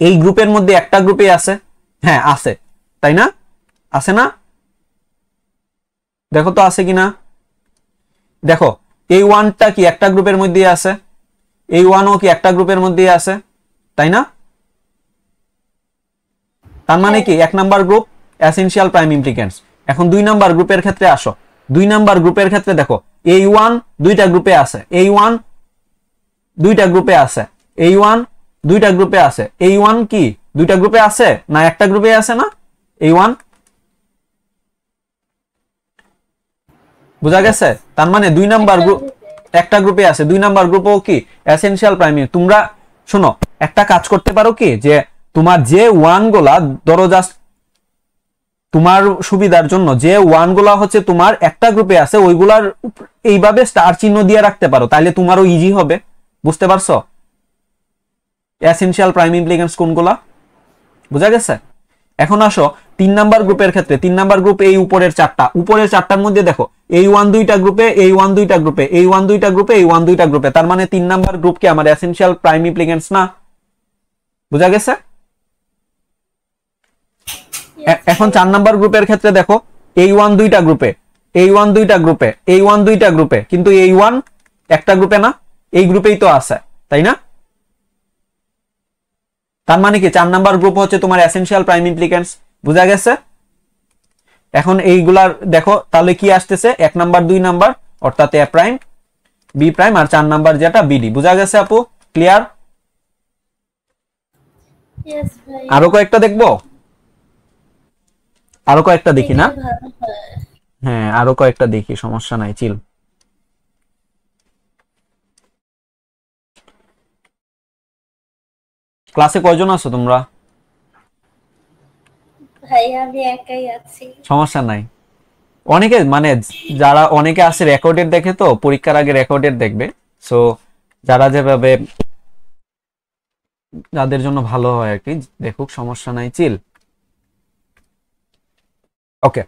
এই গ্রুপের মধ্যে একটা গ্রুপে আছে? হ্যাঁ আছে, তাই না? আছে না? দেখো তো আছে কিনা। দেখো এই ওয়ানটা কি একটা গ্রুপের মধ্যে আছে, এই ওয়ানও কি একটা গ্রুপের মধ্যে আছে, তাই না? তার মানে কি 1 নাম্বার গ্রুপ এসেনশিয়াল প্রাইম ইমপ্লিকেন্স। এখন 2 নাম্বার গ্রুপের ক্ষেত্রে আসো, 2 নাম্বার গ্রুপের ক্ষেত্রে দেখো এই ওয়ান দুইটা গ্রুপে আছে, এই ওয়ান দুইটা গ্রুপে আছে, এই ওয়ান দুইটা গ্রুপে আছে, এই ওয়ান কি দুইটা গ্রুপে আছে না একটা গ্রুপে আছে না? এই ওয়ান, বুঝা গেছে? তার মানে 2 নাম্বার গ্রুপ একটা গ্রুপে আছে, 2 নাম্বার গ্রুপও কি এসেনশিয়াল প্রাইম। তোমরা শোনো, একটা কাজ করতে পারো কি, যে তোমার যে ওয়ান গুলা ধরো জাস্ট তোমার সুবিধার জন্য, যে ওয়ান গুলা হচ্ছে তোমার একটা গ্রুপে আছে, ওইগুলার এইভাবে স্টার চিহ্ন দিয়ে রাখতে পারো, তাইলে তোমারও ইজি হবে, বুঝতে পারছো? এসেনশিয়াল প্রাইম ইমপ্লিকেন্স কোনগুলা, বুঝা গেছে? এখন আসো 3 নাম্বার গ্রুপের ক্ষেত্রে, 3 নাম্বার গ্রুপ এই উপরের চারটার মধ্যে দেখো এই ওয়ান দুইটা গ্রুপে, এই ওয়ান দুইটা গ্রুপে, এই ওয়ান দুইটা গ্রুপে, এই ওয়ান দুইটা গ্রুপে, তার মানে 3 নাম্বার গ্রুপ কি আমার এসেনশিয়াল প্রাইম ইমপ্লিকেন্স না? বুঝা গেছে? Yes, এখন ভাইয়া। 4 নাম্বার গ্রুপের ক্ষেত্রে দেখো A1 দুইটা গ্রুপে, A1 দুইটা গ্রুপে, A1 দুইটা গ্রুপে, কিন্তু A1 একটা গ্রুপে না, এই গ্রুপেই তো আছে, তাই না? তার মানে কি 4 নাম্বার গ্রুপ হচ্ছে তোমার এসেনশিয়াল প্রাইম ইমপ্লিকেন্টস। বুঝা গেছে? এখন এইগুলার দেখো তাহলে কি আসতেছে, 1 নাম্বার 2 নাম্বার অর্থাৎ A প্রাইম, B প্রাইম, আর 4 নাম্বার যেটা BD। বুঝা গেছে আপু? ক্লিয়ার? Yes, ভাইয়া। আরো কয়েকটা দেখবো, আরো কয়েকটা দেখি না? দেখলে ভালো হয়। হ্যাঁ আরো কয়েকটা দেখি, সমস্যা নাই, চিল। ক্লাসে কয়জন আছো তোমরা? ভাইয়া আমি একাই আছি। সমস্যা নাই, অনেকে মানে যারা অনেকে আছে রেকর্ডেড দেখে, তো পরীক্ষার আগে রেকর্ডেড দেখবে, সো যারা যেভাবে যাদের জন্য ভালো হয় আর কি, দেখুক, সমস্যা নাই, চিল। ওকে,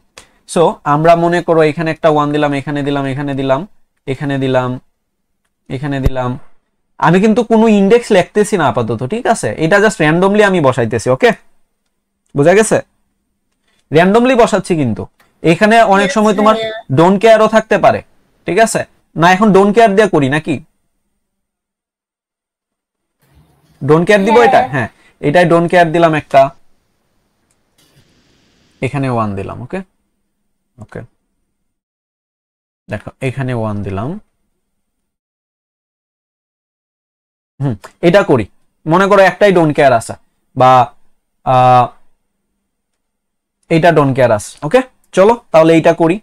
সো আমরা মনে করো এখানে একটা 1 দিলাম, এখানে দিলাম, এখানে দিলাম, এখানে দিলাম, এখানে দিলাম। আমি কিন্তু কোনো ইন্ডেক্স লিখতেছি না আপাতত, ঠিক আছে? এটা জাস্ট র্যান্ডমলি আমি বসাইতেছি। ওকে, বুঝা গেছে? র্যান্ডমলি বসাচ্ছি, কিন্তু এখানে অনেক Yes, সময় তোমার ভাইয়া। ডোন্ট কেয়ারও থাকতে পারে, ঠিক আছে? না এখন ডোন্ট কেয়ার দিয়ে করি নাকি? ডোন্ট কেয়ার দিব এটা, হ্যাঁ। হ্যাঁ এটাই ডোন্ট কেয়ার দিলাম একটা, এখানে 1 দিলাম। ওকে, ওকে, দেখো এখানে 1 দিলাম। এটা করি, মনে করো একটাই ডোন্ট কেয়ার আছে, বা এইটা ডোন্ট কেয়ার আছে। ওকে, চলো তাহলে এইটা করি।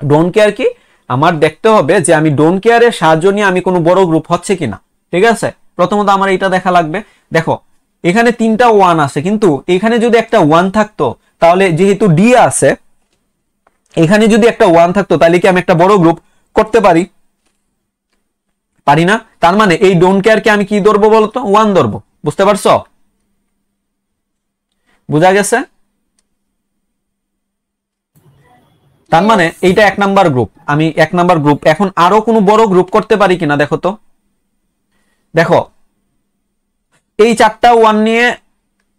ডোন্ট কেয়ার কি, আমার দেখতে হবে যে আমি ডোন্ট কেয়ারের সাহায্য নিয়ে আমি কোনো বড় গ্রুপ হচ্ছে কিনা, ঠিক আছে? প্রথমত আমার এটা দেখা লাগবে। দেখো এখানে 3টা 1 আছে, কিন্তু এখানে যদি একটা 1 থাকতো, তাহলে যেহেতু ডি আছে, এখানে যদি একটা 1 থাকতো, তাহলে কি আমি একটা বড় গ্রুপ করতে পারি? পারি না। তার মানে এই ডোন্ট কেয়ারকে আমি কি ধরবো বলতো? 1 ধরবো। বুঝতে পারছো? বুঝা গেছে? তার মানে এইটা 1 নাম্বার গ্রুপ, আমি 1 নাম্বার গ্রুপ। এখন আরো কোনো বড় গ্রুপ করতে পারি কিনা দেখো তো। দেখো এই 4টা 1 নিয়ে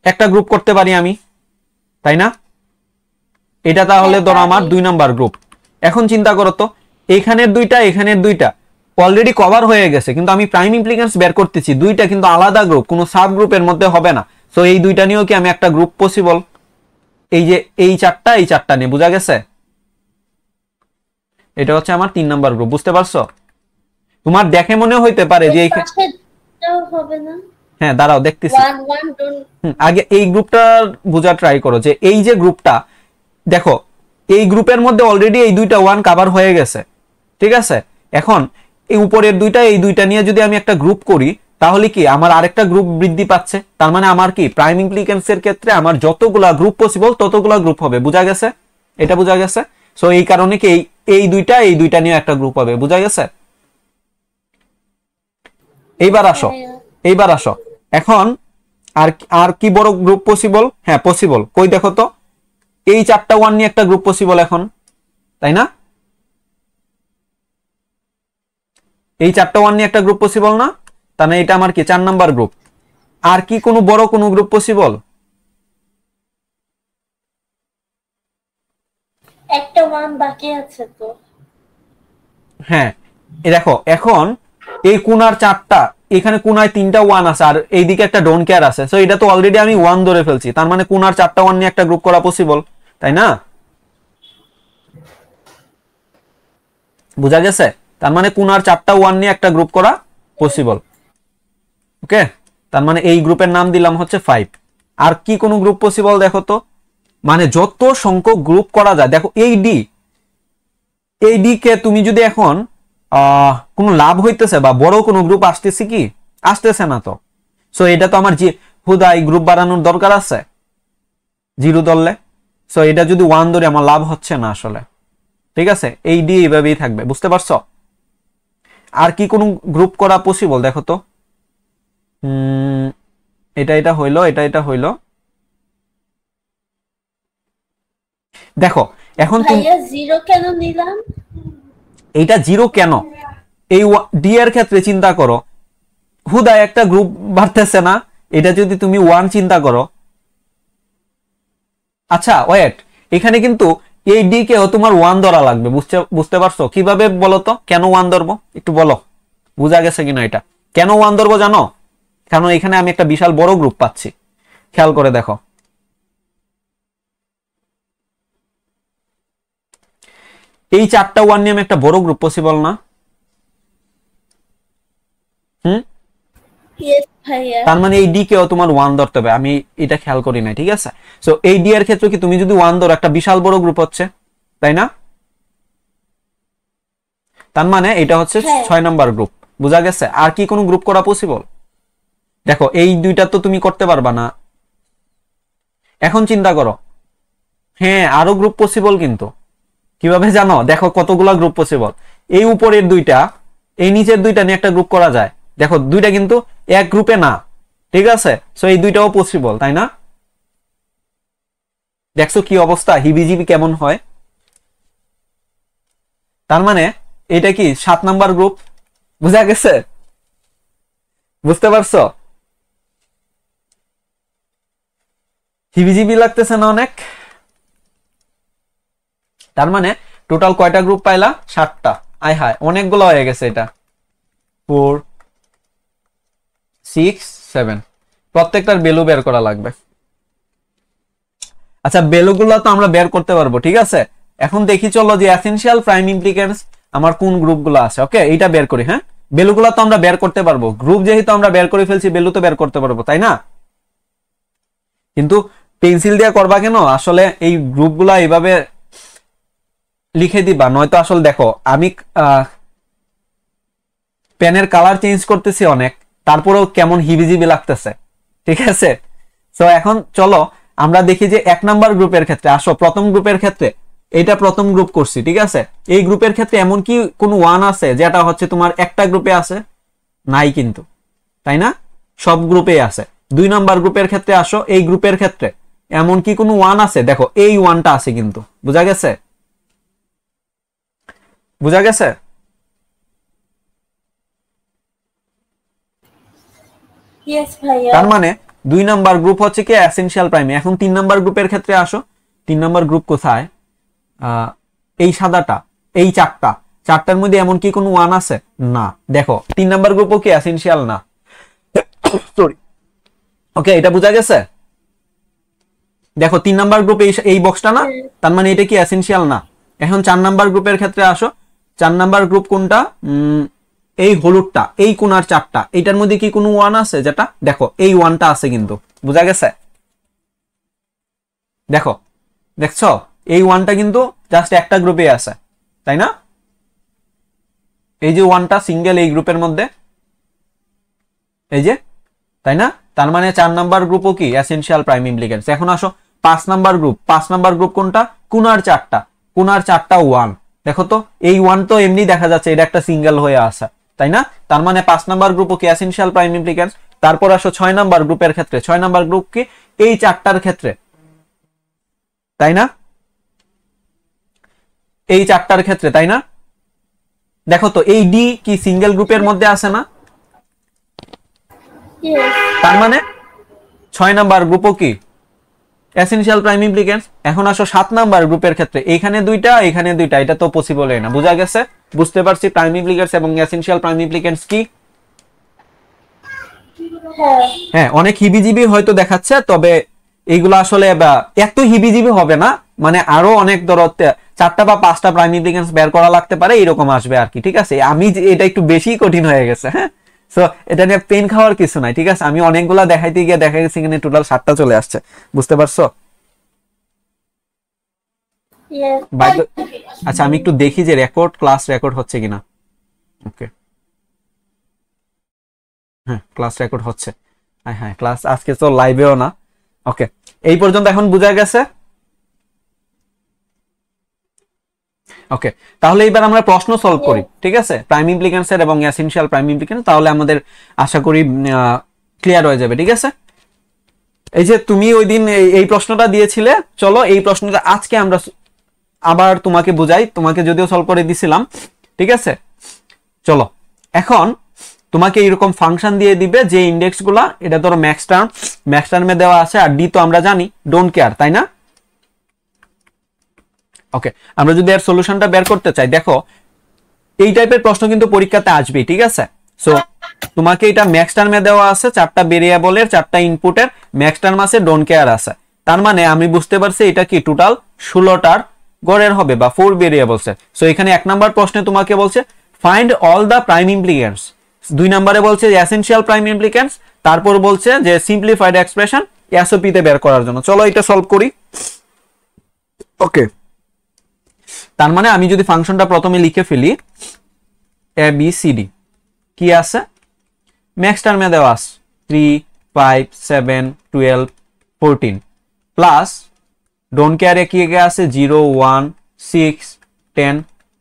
একটা গ্রুপ করতে পারি আমি, তাই না? এটা তাহলে হ্যাঁ, ধরো আমার পারি। 2 নাম্বার গ্রুপ। এখন চিন্তা করো তো, এখানের দুইটা, এখানের দুইটা অলরেডি কভার হয়ে গেছে, কিন্তু আমি প্রাইম ইমপ্লিকেন্স বের করতেছি, দুইটা কিন্তু আলাদা গ্রুপ, কোনো সাব গ্রুপের মধ্যে হবে না। সো এই দুইটা নিয়েও কি আমি একটা গ্রুপ পসিবল? এই যে এই 4টা, এই 4টা নিয়ে। বুঝা গেছে? এটা হচ্ছে আমার 3 নাম্বার গ্রুপ। বুঝতে পারছো? তোমার দেখে মনে হইতে পারে যে এর পাশেরটাও হবে না? হ্যাঁ দাঁড়াও দেখতেছি। 1 1 ডোন্ট। আগে এই গ্রুপটা বোঝা ট্রাই করো, যে এই যে গ্রুপটা, দেখো এই গ্রুপের মধ্যে অলরেডি এই দুইটা 1 কভার হয়ে গেছে, ঠিক আছে? এখন এই উপরের দুইটা, এই দুইটা নিয়ে যদি আমি একটা গ্রুপ করি, তাহলে কি আমার আরেকটা গ্রুপ বৃদ্ধি পাচ্ছে। তার মানে আমার কি প্রাইম ইমপ্লিকেন্স এর ক্ষেত্রে আমার যতগুলা গ্রুপ পসিবল ততগুলা গ্রুপ হবে। বুঝা গেছে? এটা বুঝা গেছে? সো এই কারণে কি এই দুইটা, এই দুইটা নিয়ে একটা গ্রুপ হবে। বুঝা গেছে? এইবার আসো, এইবার আসো। এখন আর আর কি বড় গ্রুপ পসিবল? হ্যাঁ পসিবল, কই দেখো তো। এই 4টা 1 নিয়ে একটা গ্রুপ পসিবল এখন, তাই না? এই 4টা 1 নিয়ে একটা গ্রুপ পসিবল না? তার মানে এটা আমার কি 4 নাম্বার গ্রুপ। আর কি কোনো বড় কোনো গ্রুপ পসিবল? একটা 1 বাকি আছে তো। হ্যাঁ, এই দেখো এখন এই কোণার 4টা, এখানে কোণায় 3টা 1 আছে, আর এইদিকে একটা ডোন্ট কেয়ার আছে। সো এটা তো অলরেডি আমি 1 ধরে ফেলছি, তার মানে কোণার 4টা 1 নিয়ে একটা গ্রুপ করা পসিবল, তাই না? বুঝা গেছে? তার মানে কোণার 4টা 1 নিয়ে একটা গ্রুপ করা পসিবল। ওকে, তার মানে এই গ্রুপের নাম দিলাম হচ্ছে 5। আর কি কোনো গ্রুপ পসিবল দেখো তো? মানে যত সংখ্যক গ্রুপ করা যায়, দেখো এই ডি, এই ডি কে তুমি যদি এখন কোনো লাভ হইতেছে বা বড় কোনো গ্রুপ আসতেছে কি? আসতেছে না তো। সো এটা তো আমার হুদাই গ্রুপ বাড়ানোর দরকার আছে 0 ধরলে। সো এটা যদি 1 ধরে আমার লাভ হচ্ছে না আসলে, ঠিক আছে? এই ডি এইভাবেই থাকবে। বুঝতে পারছো? আর কি কোনো গ্রুপ করা পসিবল দেখো তো। এটা এটা হইলো, এটা এটা হইলো। দেখো এখন তুমি ভাইয়া 0 কেন নিলাম? এইটা 0 কেন, এই ডি এর ক্ষেত্রে চিন্তা করো, হুদায় একটা গ্রুপ বাড়তেছে না, এটা যদি তুমি 1 চিন্তা করো, আচ্ছা ওয়েট, এখানে কিন্তু এই ডি কেও তোমার 1 ধরা লাগবে, বুঝতে পারছো কিভাবে বলো তো? কেন 1 ধরবো একটু বলো, বুঝা গেছে কিনা এটা? কেন 1 ধরবো জানো? কারণ এখানে আমি একটা বিশাল বড় গ্রুপ পাচ্ছি, খেয়াল করে দেখো। এই 4টা 1 নিয়ে আমি একটা বড় গ্রুপ পসিবল না? হুম, ইয়েস ভাইয়া। তার মানে এই ডি কেও তোমার 1 ধরতে হবে, আমি এটা খেয়াল করি না, ঠিক আছে? সো এই ডি এর ক্ষেত্রে কি তুমি যদি 1 ধরো, একটা বিশাল বড় গ্রুপ হচ্ছে, তাই না? তার মানে এটা হচ্ছে হ্যাঁ 6 নাম্বার গ্রুপ, বুঝা গেছে? আর কি কোনো গ্রুপ করা পসিবল? দেখো এই দুইটা তো তুমি করতে পারবা না, এখন চিন্তা করো। হ্যাঁ, আরো গ্রুপ পসিবল, কিন্তু কিভাবে জানো? দেখো কতগুলা গ্রুপ পসিবল। এই উপরের দুইটা, এই নিচের দুইটা নিয়ে একটা গ্রুপ করা যায়। দেখো দুইটা কিন্তু এক গ্রুপে না, ঠিক আছে? সো এই দুইটাও পসিবল, তাই না? দেখছো কি অবস্থা, হিবিজিবি কেমন হয়? তার মানে এটা কি 7 নাম্বার গ্রুপ, বুঝা গেছে? বুঝতে পারছো? হিবিজিবি লাগতেছে না অনেক? তার মানে টোটাল কয়টা গ্রুপ পাইলা? 7টা। আয় হায়, অনেকগুলো হয়ে গেছে এটা। 4 6 7, প্রত্যেকটার ভ্যালু বের করা লাগবে। আচ্ছা, ভ্যালুগুলো তো আমরা বের করতে পারবো, ঠিক আছে? এখন দেখি চলো যে এসেনশিয়াল প্রাইম ইমপ্লিকেন্টস আমার কোন গ্রুপগুলো আছে। ওকে, এইটা বের করি। হ্যাঁ, ভ্যালুগুলো তো আমরা বের করতে পারবো, গ্রুপ যেহেতু আমরা বের করে ফেলছি, ভ্যালু তো বের করতে পারবো, তাই না? কিন্তু পেন্সিল দিয়ে করবা কেন? আসলে এই গ্রুপগুলা এইভাবে লিখে দিবা, নয়তো আসলে দেখো আমি পেনের কালার চেঞ্জ করতেছি অনেক, তারপরেও কেমন হিবিজিবি লাগতেছে, ঠিক আছে? তো এখন চলো আমরা দেখি যে 1 নাম্বার গ্রুপের ক্ষেত্রে। আসো, প্রথম গ্রুপের ক্ষেত্রে, এটা প্রথম গ্রুপ করছি, ঠিক আছে? এই গ্রুপের ক্ষেত্রে এমন কি কোনো 1 আছে যেটা হচ্ছে তোমার একটা গ্রুপে আছে? নাই কিন্তু, তাই না? সব গ্রুপে আছে। 2 নাম্বার গ্রুপের ক্ষেত্রে আসো, এই গ্রুপের ক্ষেত্রে এমন কি কোনো 1 আছে? দেখো এই 1টা আছে কিন্তু, বুঝা গেছে? বুঝা গেছে? ইয়েস ভাইয়া। তার মানে 2 নাম্বার গ্রুপ হচ্ছে কি এসেনশিয়াল প্রাইম। এখন 3 নাম্বার গ্রুপের ক্ষেত্রে আসো, 3 নাম্বার গ্রুপ কোথায়? এই সাদাটা, এই চারটার মধ্যে এমন কি কোনো 1 আছে? না। দেখো 3 নাম্বার গ্রুপও কি এসেনশিয়াল না? সরি, ওকে, এটা বুঝা গেছে? দেখো 3 নাম্বার গ্রুপ এই বক্সটা না, তার মানে এটা কি এসেনশিয়াল না। এখন 4 নাম্বার গ্রুপের ক্ষেত্রে আসো, 4 নাম্বার গ্রুপ কোনটা? এই হলুদটা, এই কোনার 4টা, এটার মধ্যে কি কোনো 1 আছে? যেটা দেখো এই 1টা আছে কিন্তু, বুঝা গেছে? দেখো, দেখছো এই 1টা কিন্তু জাস্ট একটা গ্রুপে আছে, তাই না? এই যে 1টা সিঙ্গেল এই গ্রুপের মধ্যে, এই যে, তাই না? তার মানে 4 নাম্বার গ্রুপও কি এসেনশিয়াল প্রাইম ইমপ্লিকেন্টস। এখন আসো 5 নাম্বার গ্রুপ। 5 নাম্বার গ্রুপ কোনটা? কোনার 4টা, কোনার 4টা 1। দেখো তো এই 1 তো এমনি দেখা যাচ্ছে এটা একটা সিঙ্গেল হয়ে আসা, তাই না? তার মানে 5 নাম্বার গ্রুপও কি এসেনশিয়াল প্রাইম ইমপ্লিকেন্টস। তারপর আসো 6 নাম্বার গ্রুপের ক্ষেত্রে। 6 নাম্বার গ্রুপ কি? এই 4টার ক্ষেত্রে, তাই না? এই 4টার ক্ষেত্রে, তাই না? দেখো তো এই ডি কি সিঙ্গেল গ্রুপের মধ্যে আছে না? ইয়েস। তার মানে 6 নাম্বার গ্রুপও কি এসেনশিয়াল প্রাইম ইমপ্লিকেন্টস। এখন আসো 7 নাম্বার গ্রুপের ক্ষেত্রে, এখানে দুইটা, এখানে দুইটা, এটা তো পসিবল না। বুঝা গেছে? বুঝতে পারছি প্রাইম ইমপ্লিকেন্টস এবং এসেনশিয়াল প্রাইম ইমপ্লিকেন্টস কি। হ্যাঁ হ্যাঁ, অনেক হিবিজিবি হয়তো দেখাচ্ছে, তবে এইগুলো আসলে এত হিবিজিবি হবে না, মানে আরো অনেক ধরো 4টা বা 5টা প্রাইম ইমপ্লিকেন্টস বের করা লাগতে পারে, এরকম আসবে আর কি, ঠিক আছে? আমি এটা একটু বেশি কঠিন হয়ে গেছে, হ্যাঁ। সো এটা নিয়ে পেন খাওয়ার কিছু নাই, ঠিক আছে? আমি অনেকগুলা দেখাইতে গিয়ে দেখা গেছে এখানে টোটাল 7টা চলে আসছে, বুঝতে পারছো? ইয়েস। আচ্ছা, আমি একটু দেখি যে ক্লাস রেকর্ড হচ্ছে কিনা। ওকে, হ্যাঁ, ক্লাস রেকর্ড হচ্ছে। হ্যাঁ হ্যাঁ, ক্লাস আজকে তো লাইভেও না। ওকে, এই পর্যন্ত এখন বোঝা গেছে? ওকে, তাহলে এবার আমরা প্রশ্ন সলভ করি, ঠিক আছে? প্রাইম ইমপ্লিকেন্টস এর এবং এসেনশিয়াল প্রাইম ইমপ্লিকেন্টস, তাহলে আমাদের আশা করি ক্লিয়ার হয়ে যাবে, ঠিক আছে? এই যে তুমি ওই দিন এই প্রশ্নটা দিয়েছিলে, চলো এই প্রশ্নটা আজকে আমরা আবার তোমাকে বুঝাই, তোমাকে যদিও সলভ করে দিছিলাম, ঠিক আছে? চলো এখন তোমাকে এরকম ফাংশন দিয়ে দিবে যে ইন্ডেক্সগুলা, এটা ধরো ম্যাক্স টার্মে দেওয়া আছে, আর ডি তো আমরা জানি ডোন্ট কেয়ার, তাই না? ওকে, আমরা যদি এর সলিউশনটা বের করতে চাই, দেখো এই টাইপের প্রশ্ন কিন্তু পরীক্ষাতে আসবে, ঠিক আছে? সো তোমাকে এটা ম্যাক্স টার্মে দেওয়া আছে, 4টা ভেরিয়েবলের 4টা ইনপুটের ম্যাক্স টার্ম আছে, ডোন্ট কেয়ার আছে। তার মানে আমি বুঝতে পারছি এটা কি টোটাল 16টার গড়ের হবে বা 4 ভেরিয়েবলস এর। সো এখানে 1 নাম্বার প্রশ্নে তোমাকে বলছে ফাইন্ড অল দা প্রাইম ইমপ্লিকেন্টস, 2 নম্বরে বলছে এসেনশিয়াল প্রাইম ইমপ্লিকেন্টস, তারপর বলছে যে সিম্পলিফাইড এক্সপ্রেশন এসওপি তে বের করার জন্য। চলো এটা সলভ করি। ওকে, তার মানে আমি যদি ফাংশনটা প্রথমে লিখে ফেলি, এ বি সি ডি কি আছে ম্যাক্স টার্মে দেওয়া আছে 3 5 7 12 14 প্লাস ডোন্ট কেয়ারে কি আছে 0 1 6 10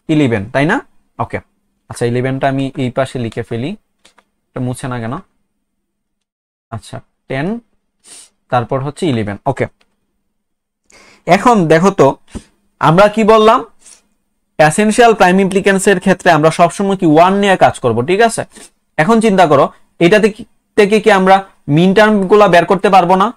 11, তাই না? ওকে, আচ্ছা 11টা আমি এই পাশে লিখে ফেলি, এটা মুছে না কেন? আচ্ছা 10 তারপর হচ্ছে 11। ওকে, এখন দেখো তো আমরা কি বললাম, এসেনশিয়াল প্রাইম ইমপ্লিকেন্স এর ক্ষেত্রে আমরা সবসময় কি 1 নিয়ে কাজ করব, ঠিক আছে? এখন চিন্তা করো এটাতে থেকে কি আমরা মিন টার্ম গুলা বের করতে পারবো না?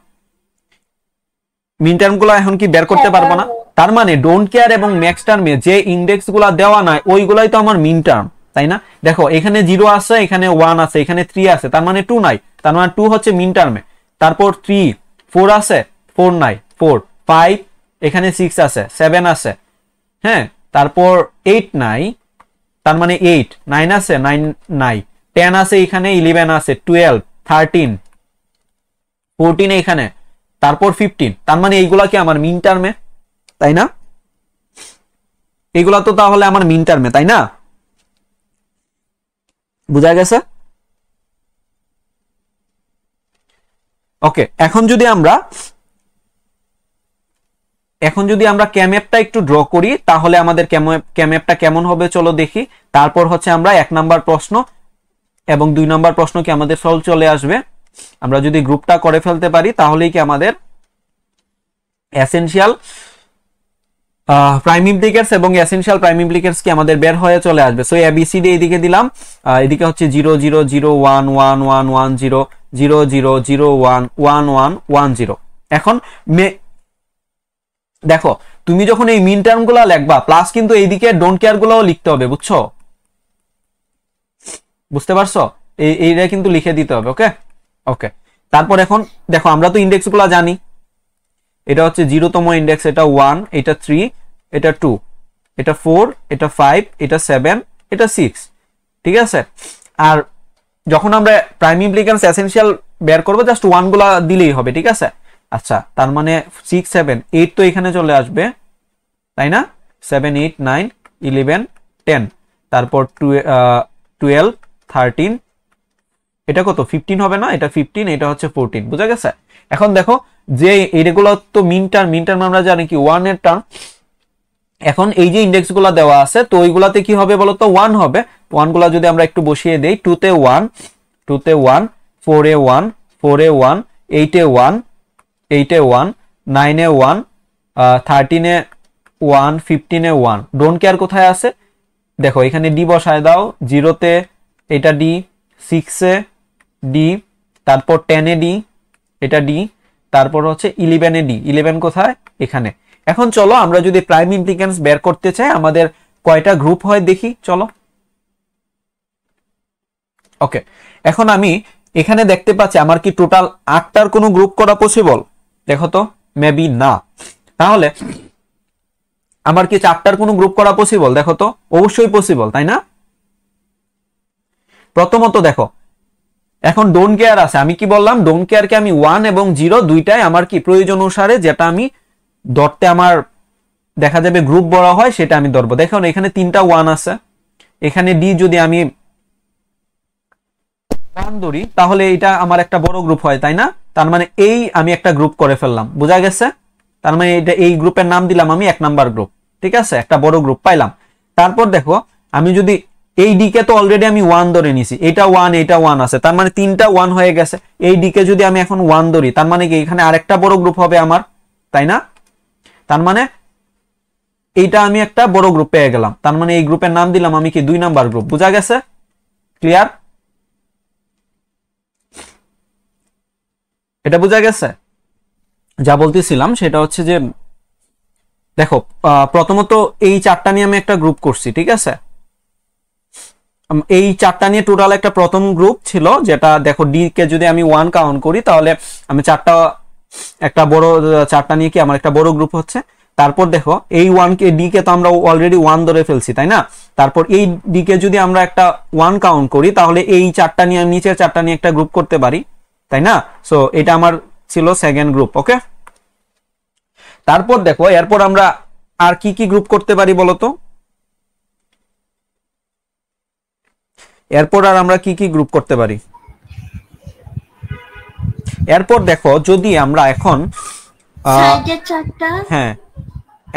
মিন টার্ম গুলা এখন কি বের করতে পারবো না? তার মানে ডোন্ট কেয়ার এবং ম্যাক্স টার্মে যে ইনডেক্স গুলা দেওয়া নাই ওইগুলাই তো আমার মিন টার্ম, তাই না? দেখো এখানে 0 আছে, এখানে 1 আছে, এখানে 3 আছে, তার মানে 2 নাই, তার মানে 2 হচ্ছে মিন টার্মে। তারপর 3 4 আছে, 4 নাই, 4 5 এখানে 6 আছে, 7 আছে, হ্যাঁ, তারপর 8 নাই, তার মানে 8 9 আছে, 9 নাই, 10 আছে, এখানে 11 আছে, 12 13 14 এখানে, তারপর 15, তার মানে এইগুলা কি আমার মিন টার্মে, তাই না? এইগুলা তো তাহলে আমার মিন টার্মে, তাই না? বুঝা গেছে? ওকে, এখন যদি আমরা ক্যামএপটা একটু ড্র করি তাহলে আমাদের ক্যামএপটা কেমন হবে চলো দেখি। তারপর হচ্ছে আমরা 1 নাম্বার প্রশ্ন এবং 2 নাম্বার প্রশ্ন কি আমাদের সলভ চলে আসবে। আমরা যদি গ্রুপটা করে ফেলতে পারি তাহলেই কি আমাদের এসেনশিয়াল প্রাইম ইমপ্লিকেটস এবং এসেনশিয়াল প্রাইম ইমপ্লিকেটস কি আমাদের বের হয়ে চলে আসবে। সো এবিসিডি এইদিকে দিলাম, এদিকে হচ্ছে 0 0 0 1 1 1 1 0 0 0 0 1 1 1 1 0। এখন দেখো তুমি যখন এই মিন টার্ম গুলা লিখবা প্লাস কিন্তু এইদিকে ডোন্ট কেয়ার গুলাও লিখতে হবে, বুঝছো? বুঝতে পারছো? এইটা কিন্তু লিখে দিতে হবে। ওকে ওকে, তারপর এখন দেখো আমরা তো ইন্ডেক্স গুলা জানি, এটা হচ্ছে 0তম ইন্ডেক্স, এটা 1, এটা 3, এটা 2, এটা 4, এটা 5, এটা 7, এটা 6, ঠিক আছে? আর যখন আমরা প্রাইম ইমপ্লিকেন্স এসেনশিয়াল বের করব জাস্ট 1 গুলা দিলেই হবে, ঠিক আছে? আচ্ছা, তার মানে 6 7 8 তো এখানে চলে আসবে, তাই না? 7 8 9 11 10, তারপর 12 13, এটা কত 15 হবে না? এটা 15, এটা হচ্ছে 14, বুঝা গেছে? এখন দেখো যে এইগুলো তো মিন টার্ম আমরা জানি কি 1 এর টার্ম। এখন এই যে ইন্ডেক্স গুলা দেওয়া আছে তো ওইগুলাতে কি হবে বলতো 1 হবে। 1 গুলা যদি আমরা একটু বসিয়ে দেই, 2 তে 1, 4 এ 1, 4 এ 1, 8 এ 1, 8 এ 1, 9 এ 1, 13 এ 1, 15 এ 1। ডোন্ট কেয়ার কোথায় আছে দেখো, এখানে ডি বসায় দাও, 0 তে এটা ডি, 6 এ ডি, তারপর 10 এ ডি, এটা ডি, তারপর হচ্ছে 11 এ ডি। 11 কোথায়? এখানে। এখন চলো আমরা যদি প্রাইম ইমপ্লিকেন্স বের করতে চাই আমাদের কয়টা গ্রুপ হয় দেখি, চলো। ওকে, এখন আমি এখানে দেখতে পাচ্ছি আমার কি টোটাল 8টার কোনো গ্রুপ করা পসিবল? দেখো তো, মেবি না। তাহলে আমার কি 4টার কোনো গ্রুপ করা পসিবল? দেখো তো, অবশ্যই পসিবল, তাই না? প্রথমত দেখো এখন ডোন্ট কেয়ার আছে, আমি কি বললাম ডোন্ট কেয়ারকে আমি 1 এবং 0 দুইটাই আমার কি প্রয়োজন অনুসারে যেটা আমি ধরতে আমার দেখা যাবে গ্রুপ বড় হয় সেটা আমি ধরবো। দেখুন এখানে 3টা 1 আছে, এখানে ডি যদি আমি 1 ধরি তাহলে এটা আমার একটা বড় গ্রুপ হয়, তাই না? তার মানে এই আমি একটা গ্রুপ করে ফেললাম, বোঝা গেছে? তার মানে এটা এই গ্রুপের নাম দিলাম আমি 1 নাম্বার গ্রুপ, ঠিক আছে? একটা বড় গ্রুপ পাইলাম। তারপর দেখো আমি যদি এই ডিকে তো অলরেডি আমি 1 ধরে নিছি, এটা 1 এটা 1 আছে, তার মানে 3টা 1 হয়ে গেছে। এই ডিকে যদি আমি এখন 1 ধরি তার মানে কি এখানে আরেকটা বড় গ্রুপ হবে আমার, তাই না? তার মানে এইটা আমি একটা বড় গ্রুপ পেয়ে গেলাম, তার মানে এই গ্রুপের নাম দিলাম আমি কি 2 নাম্বার গ্রুপ, বোঝা গেছে? ক্লিয়ার? এটা বোঝা গেছে? যা বলতেছিলাম সেটা হচ্ছে যে দেখো প্রথমত এই চারটা নিয়ে আমি একটা গ্রুপ করছি, ঠিক আছে? এই চারটা নিয়ে টোটাল একটা প্রথম গ্রুপ ছিল, যেটা দেখো ডি কে যদি আমি 1 কাউন্ট করি তাহলে আমি একটা বড় চারটা নিয়ে কি আমার একটা বড় গ্রুপ হচ্ছে। তারপর দেখো এই 1 কে ডি কে তো আমরা অলরেডি 1 ধরে ফেলছি, তাই না? তারপর এই ডি কে যদি আমরা একটা 1 কাউন্ট করি তাহলে এই চারটা নিয়ে নিচের চারটা নিয়ে একটা গ্রুপ করতে পারি, তাই না? সো এটা আমার ছিল সেকেন্ড গ্রুপ। ওকে, তারপর দেখো এরপর আমরা আর কি কি গ্রুপ করতে পারি বলো তো? এরপর আর আমরা কি কি গ্রুপ করতে পারি? এরপর দেখো যদি আমরা এখন সাইডের চারটা। হ্যাঁ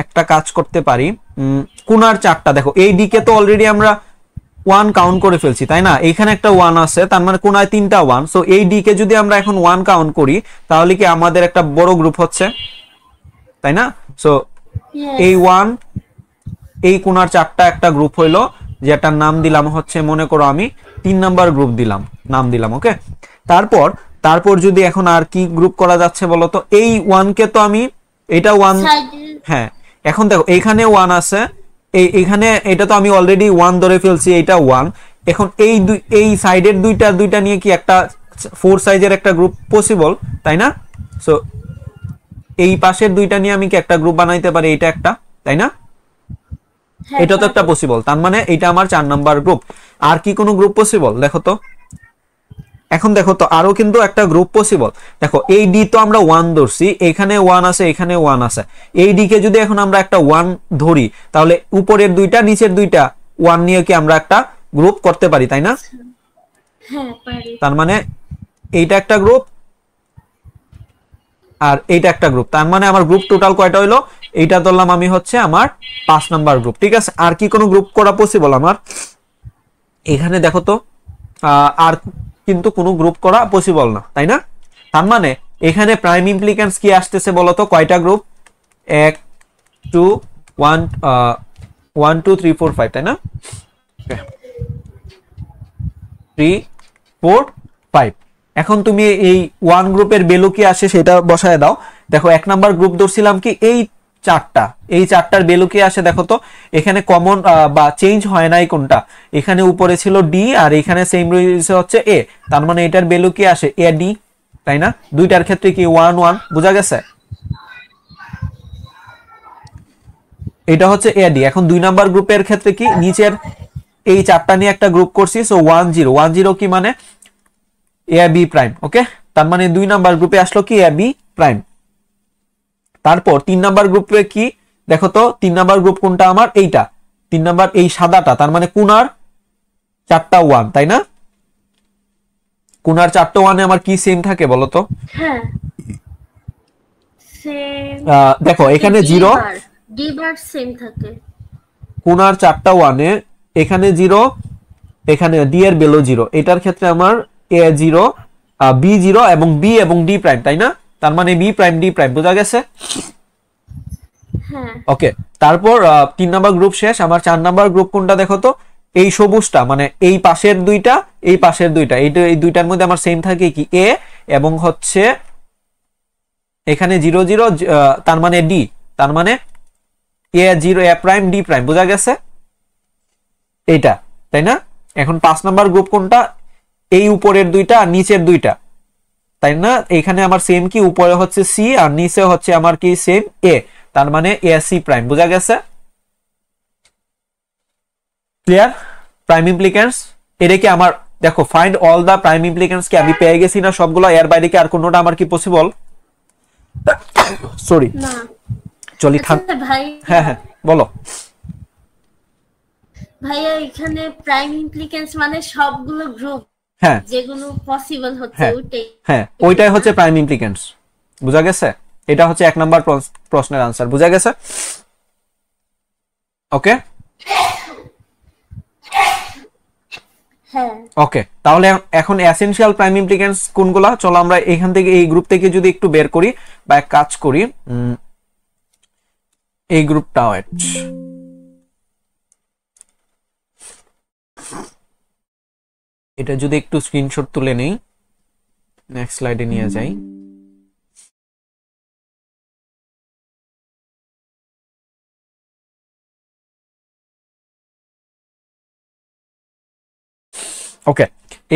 একটা কাজ করতে পারি, কোনার চারটা দেখো এই দিকে তো অলরেডি আমরা 1 কাউন্ট করে ফেলছি, তাই না? এইখানে একটা 1 আছে, তার মানে কোনায় তিনটা 1। সো এই দিকে যদি আমরা এখন 1 কাউন্ট করি তাহলে কি আমাদের একটা বড় গ্রুপ হচ্ছে, তাই না? সো এই 1 এই কোনার চারটা একটা গ্রুপ হইলো, যেটার নাম দিলাম হচ্ছে মনে করো আমি 3 নাম্বার গ্রুপ নাম দিলাম। ওকে, তারপর তারপর যদি এখন আর কি গ্রুপ করা যাচ্ছে বলো তো? এই 1 কে তো আমি এটা 1, হ্যাঁ এখন দেখো এইখানে 1 আছে, এইখানে এটা তো আমি অলরেডি 1 ধরে ফেলছি, এটা 1। এখন এই সাইডের দুইটা নিয়ে কি একটা 4 সাইজের একটা গ্রুপ পসিবল, তাই না? সো এই পাশের দুইটা নিয়ে আমি কি একটা গ্রুপ বানাইতে পারি, এটা একটা, তাই না? এটা তো একটা পসিবল, তার মানে এটা আমার 4 নাম্বার গ্রুপ। আর কি কোনো গ্রুপ পসিবল দেখো তো? এখন দেখো তো আরো কিন্তু একটা গ্রুপ পসিবল। দেখো এই ডি তো আমরা 1 ধরছি, এখানে 1 আছে, এখানে 1 আছে। এই ডি কে যদি এখন আমরা একটা 1 ধরি তাহলে উপরের দুইটা নিচের দুইটা 1 নিয়ে কি আমরা একটা গ্রুপ করতে পারি, তাই না? হ্যাঁ পারি। তার মানে এইটা একটা গ্রুপ আর এইটা একটা গ্রুপ, তার মানে আমার গ্রুপ টোটাল কয়টা হইলো? এইটা ধরলাম আমি হচ্ছে আমার 5 নাম্বার গ্রুপ, ঠিক আছে? আর কি কোনো গ্রুপ করা পসিবল আমার? এখানে দেখো তো আর কিন্তু কোনো গ্রুপ করা পসিবল না, তাই না? তার মানে এখানে প্রাইম ইমপ্লিক্যান্স কি আসতেছে বলতো? কয়টা গ্রুপ? 1 2 1 1 2 3 4 5, তাই না? 3 4 5। এখন তুমি এই 1 গ্রুপের ভ্যালু কি আসে সেটা বসায় দাও। দেখো 1 নাম্বার গ্রুপ ধরছিলাম কি এই চারটার ভ্যালু কি আসে দেখো তো? এখানে কমন বা চেঞ্জ হয় নাই কোনটা? এখানে উপরে ছিল ডি আর এখানে সেম রয়েছে হচ্ছে এ, তার মানে এটার ভ্যালু কি আসে? এ ডি, তাই না? দুইটার ক্ষেত্রে কি 1 1, বোঝা গেছে? এটা হচ্ছে এ ডি। এখন 2 নাম্বার গ্রুপের ক্ষেত্রে কি নিচের এই চারটা নিয়ে একটা গ্রুপ করছি, সো 1 0 1 0 কি মানে এ বি প্রাইম। ওকে, তার মানে 2 নাম্বার গ্রুপে আসলো কি এ বি প্রাইম। তারপর 3 নাম্বার গ্রুপে কি দেখো তো? 3 নাম্বার গ্রুপ কোনটা আমার? এইটা 3 নাম্বার, এই সাদাটা, তার মানে কোনার চারটা 1, তাই না? কোনার চারটা 1 এ আমার কি সেম থাকে বলো তো? হ্যাঁ সেম। দেখো এখানে 0, ডি বার সেম থাকে। কোনার চারটা 1 এ এখানে 0, এখানে ডি এর ভ্যালু 0। এটার ক্ষেত্রে আমার এ 0 বি 0 এবং বি এবং ডি প্রাইম, তাই না? তার মানে বি প্রাইম ডি প্রাইম, বোঝা গেছে? হ্যাঁ ওকে, তারপর 3 নাম্বার গ্রুপ শেষ। আমার 4 নাম্বার গ্রুপ কোনটা দেখো তো? এই সবুজটা, মানে এই পাশের দুইটা এই পাশের দুইটা, এই দুইটার মধ্যে আমার সেম থাকে কি এ এবং হচ্ছে এখানে 0 0, তার মানে ডি, তার মানে এ 0 এ প্রাইম ডি প্রাইম, বোঝা গেছে? এইটা, তাই না? এখন 5 নাম্বার গ্রুপ কোনটা? এই উপরের দুইটা আর নিচের দুইটা, তাই না? এখানে আমার সেম কি উপরে হচ্ছে সি আর নিচে হচ্ছে আমার কি সেম এ, তার মানে এ সি প্রাইম, বোঝা গেছে? ক্লিয়ার? প্রাইম ইমপ্লিক্যান্স এটা কি আমার দেখো ফাইন্ড অল দা প্রাইম ইমপ্লিক্যান্স কি আমি পেয়ে গেছি না সবগুলো? এর বাইরে কি আর কোনোটা আমার কি পসিবল? সরি না চলি আচ্ছা ভাই। হ্যাঁ হ্যাঁ বলো। ভাইয়া এখানে প্রাইম ইমপ্লিক্যান্স মানে সবগুলো গ্রুপ হ্যাঁ যেগুলো পসিবল হচ্ছে হ্যাঁ ওইটাই। হ্যাঁ ওইটাই হচ্ছে প্রাইম ইমপ্লিক্যান্স, বোঝা গেছে? এটা হচ্ছে 1 নাম্বার প্রশ্নের আনসার, বোঝা গেছে? ওকে হ্যাঁ ওকে, তাহলে এখন এসেনশিয়াল প্রাইম ইমপ্লিক্যান্স কোনগুলা? চলো আমরা এখান থেকে এই গ্রুপ থেকে যদি একটু বের করি বা এক কাজ করি, এই গ্রুপটা এটা যদি একটু স্ক্রিনশট তুলে নেই, নেক্সট স্লাইডে নিয়ে যাই। ওকে,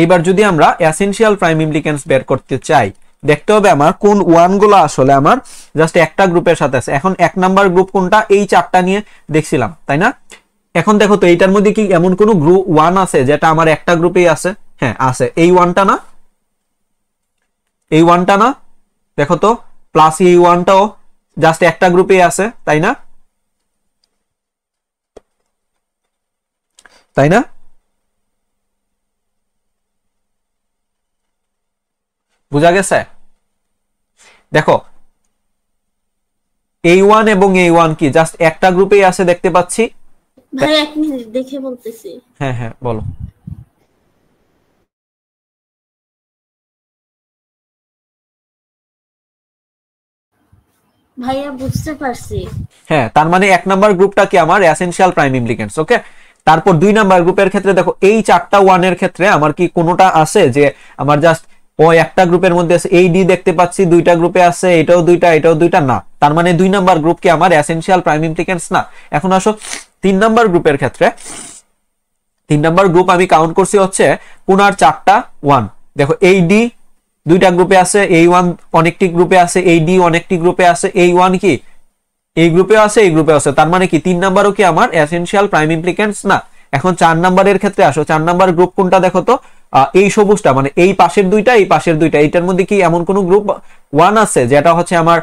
এইবার যদি আমরা এসেনশিয়াল প্রাইম ইমপ্লিকেন্স বের করতে চাই, দেখতে হবে আমার কোন ওয়ান গুলো আসলে আমার জাস্ট একটা গ্রুপের সাথে আছে। এখন 1 নাম্বার গ্রুপ কোনটা, এই 4টা নিয়ে দেখছিলাম, তাই না? এখন দেখো তো এইটার মধ্যে কি এমন কোন গ্রুপ ওয়ান আছে যেটা আমার একটা গ্রুপেই আছে? হ্যাঁ আছে, এই ওয়ানটা না, এই ওয়ানটা না, দেখো তো, প্লাস এই ওয়ানটাও জাস্ট একটা গ্রুপেই আছে, তাই না? তাই না? বুঝা গেছে? দেখো এই ওয়ান এবং এই ওয়ান কি জাস্ট একটা গ্রুপেই আছে দেখতে পাচ্ছি। ভাই 1 মিনিট দেখে বলতেছি। হ্যাঁ হ্যাঁ বলো। ভাইয়া বুঝতে পারছি। হ্যাঁ, তার মানে 1 নাম্বার গ্রুপটা কি আমার এসেনশিয়াল প্রাইম ইমপ্লিকেন্টস। ওকে, তারপর 2 নাম্বার গ্রুপের ক্ষেত্রে দেখো এই 4টা ওয়ানের ক্ষেত্রে আমার কি কোনোটা আছে যে আমার জাস্ট ও একটা গ্রুপের মধ্যে আছে? এই ডি দেখতে পাচ্ছি 2টা গ্রুপে আছে, এটাও 2টা এটাও 2টা, না, তার মানে 2 নাম্বার গ্রুপ কি আমার এসেনশিয়াল প্রাইম ইমপ্লিকেন্টস না। এখন আসো 3 নাম্বার গ্রুপের ক্ষেত্রে। 3 নাম্বার গ্রুপ আমি কাউন্ট করছি হচ্ছে পুনার 4টা ওয়ান। দেখো এই ডি 2টা গ্রুপে আছে, এই ওয়ান অনেকটি গ্রুপে আছে, এই ডি অনেকটি গ্রুপে আছে, এই ওয়ান কি এই গ্রুপে আছে, এই গ্রুপে আছে, তার মানে কি 3 নাম্বারও কি আমার এসেনশিয়াল প্রাইম ইমপ্লিকেন্টস না। এখন 4 নাম্বারের ক্ষেত্রে আসো, 4 নাম্বার গ্রুপ কোনটা দেখো তো, এই সবুজটা, মানে এই পাশের 2টা এই পাশের 2টা, এইটার মধ্যে কি এমন কোন গ্রুপ ওয়ান আছে যেটা হচ্ছে আমার,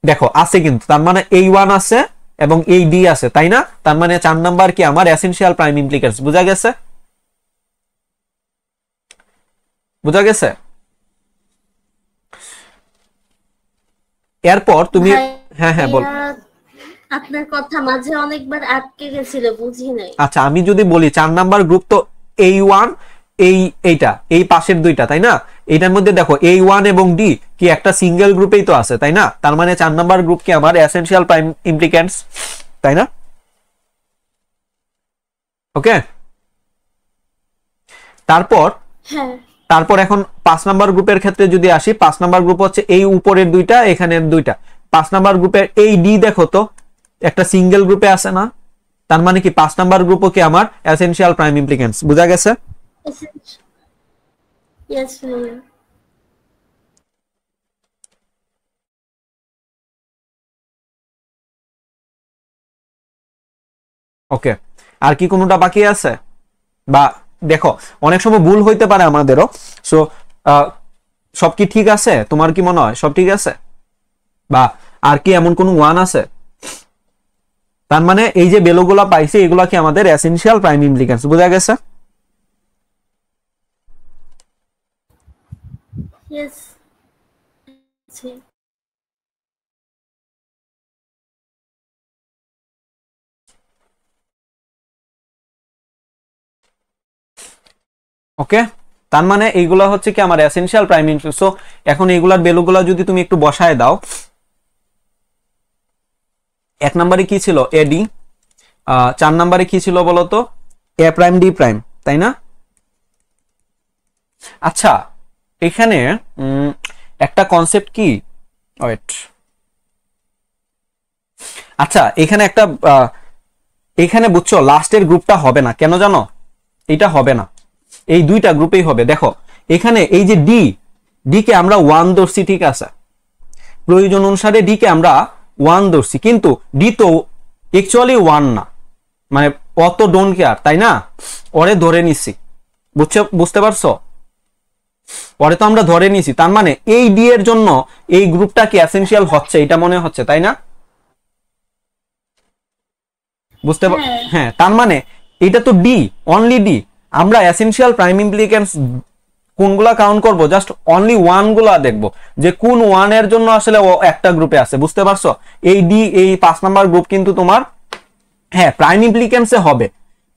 দেখো আছে কিন্তু, তার মানে এই ওয়ান আছে এবং এই ডি আছে, তাই না? তার মানে 4 নাম্বার কি আমার এসেনশিয়াল প্রাইম ইমপ্লিকেন্টস। বুঝা গেছে? বুঝা গেছে? এরপর তুমি, হ্যাঁ হ্যাঁ বল। ভাইয়া আপনার কথা মাঝে অনেকবার আটকে গেছিল, বুঝি নাই। আচ্ছা আমি যদি বলি 4 নাম্বার গ্রুপ তো এই ওয়ান এইটা এই পাশের 2টা, তাই না? এটার মধ্যে দেখো এই ওয়ান এবং ডি কি একটা সিঙ্গেল গ্রুপেই তো আছে, তাই না? তার মানে 4 নাম্বার গ্রুপ কি আমার এসেনশিয়াল প্রাইম ইমপ্লিকেন্টস, তাই না? ওকে, তারপর হ্যাঁ তারপর এখন 5 নাম্বার গ্রুপের ক্ষেত্রে যদি আসি, 5 নাম্বার গ্রুপ হচ্ছে এই উপরের 2টা এখানের 2টা। 5 নাম্বার গ্রুপের এই ডি দেখো তো একটা সিঙ্গেল গ্রুপে আছে না, তার মানে কি 5 নাম্বার গ্রুপও কি আমার এসেনশিয়াল প্রাইম ইমপ্লিকেন্টস। বুঝা গেছে? ইয়েস ভাইয়া। ওকে, আর কি কোনোটা বাকি আছে? বা দেখো অনেক সময় ভুল হইতে পারে আমাদেরও, সো সব কি ঠিক আছে? তোমার কি মনে হয় সব ঠিক আছে? বা আর কি এমন কোন ওয়ান আছে? তার মানে এই যে ভ্যালুগুলা পাইছি এগুলা কি আমাদের এসেনশিয়াল প্রাইম ইমপ্লিকেন্টস। বুঝা গেছে? ইয়েস। ওকে, তার মানে এইগুলা হচ্ছে কি আমার এসেনশিয়াল প্রাইম ইমপ্লিকেন্টস। সো এখন এইগুলার ভ্যালুগুলা যদি তুমি একটু বসায় দাও, 1 নম্বরে কি ছিল? এডি, 4 নম্বরে কি ছিল বলতো? এ প্রাইম ডি প্রাইম, তাই না? আচ্ছা এখানে একটা কনসেপ্ট কি, ওয়েট, আচ্ছা এখানে একটা এখানে বুঝছো লাস্টের গ্রুপটা হবে না, কেন জানো? এটা হবে না, এই 2টা গ্রুপেই হবে। দেখো এখানে এই যে ডি, ডি কে আমরা 1 ধরছি, ঠিক আছে, প্রয়োজন অনুসারে ডি কে আমরা 1 ধরছি, কিন্তু ডি তো অ্যাকচুয়ালি 1 না, মানে অত ডোন্ট কেয়ার, তাই না? ওরে ধরে নিছি, বুঝতে পারছো? পরে তো আমরা ধরে নিছি, তার মানে এই ডি এর জন্য এই গ্রুপটা কি এসেনশিয়াল হচ্ছে, এটা মনে হচ্ছে, তাই না? হ্যাঁ, তার মানে এটা তো ডি, অনলি ডি। আমরা এসেনশিয়াল প্রাইম ইমপ্লিকেন্টস কোনগুলা কাউন্ট করব? জাস্ট অনলি ওয়ান গুলা দেখবো যে কোন ওয়ান এর জন্য আসলে ও একটা গ্রুপে আছে। বুঝতে পারছো? এই ডি, এই 5 নাম্বার গ্রুপ কিন্তু তোমার, হ্যাঁ প্রাইম ইমপ্লিকেন্টসে হবে,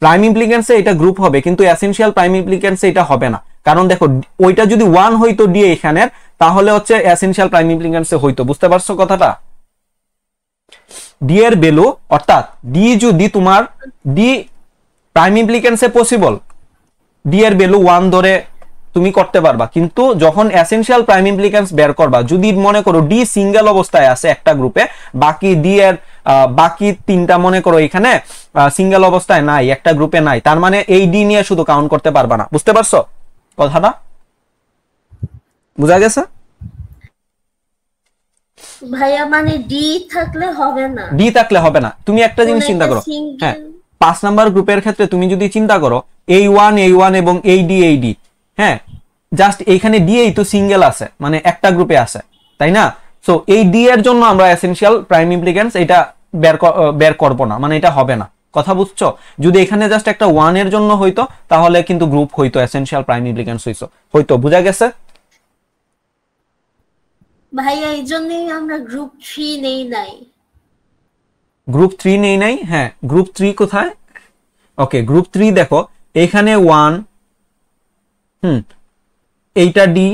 প্রাইম ইমপ্লিকেন্টসে এটা গ্রুপ হবে, কিন্তু এসেনশিয়াল প্রাইম ইমপ্লিকেন্টসে এটা হবে না। কারণ দেখো ওইটা যদি 1 হইতো ডি এখানের, তাহলে হচ্ছে এসেনশিয়াল প্রাইম ইমপ্লিকেন্টসে হইতো। বুঝতে পারছো কথাটা? ডি এর ভ্যালু, অর্থাৎ ডি যদি তোমার ডি প্রাইম ইমপ্লিকেন্টসে পসিবল, ডি এর ভ্যালু 1 ধরে তুমি করতে পারবা, কিন্তু যখন এসেনশিয়াল প্রাইম ইমপ্লিকেন্টস বের করবা, যদি মনে করো ডি সিঙ্গেল অবস্থায় আছে একটা গ্রুপে, বাকি ডি এর বাকি তিনটা মনে করো এখানে সিঙ্গেল অবস্থায় নাই, একটা গ্রুপে নাই, তার মানে এই ডি নিয়ে শুধু কাউন্ট করতে পারবা না। বুঝতে পারছো কথাটা? বুঝা গেছে? ভাইয়া মানে ডি থাকলে হবে না, ডি থাকলে হবে না। তুমি একটা জিনিস চিন্তা করো, হ্যাঁ, 5 নাম্বার গ্রুপের ক্ষেত্রে তুমি যদি চিন্তা করো A1 এবং AD, হ্যাঁ, জাস্ট এইখানে ডি এই তো সিঙ্গেল আছে, মানে একটা গ্রুপে আছে, তাই না? সো এই ডি এর জন্য আমরা এসেনশিয়াল প্রাইম ইমপ্লিকেন্স এটা বের করব না, মানে এটা হবে না। কথা বুঝছো? যদি এখানে জাস্ট একটা 1 এর জন্য হইতো তাহলে কিন্তু গ্রুপ হইতো, এসেনশিয়াল প্রাইম ইমপ্লিকেন্স হইতো। বুঝা গেছে? ভাইয়া এই জন্যই আমরা গ্রুপ 3 নেই নাই। গ্রুপ 3 নেই নাই, হ্যাঁ, গ্রুপ 3 কোথায়? ওকে, গ্রুপ 3 দেখো এখানে 1, এইটা ডি,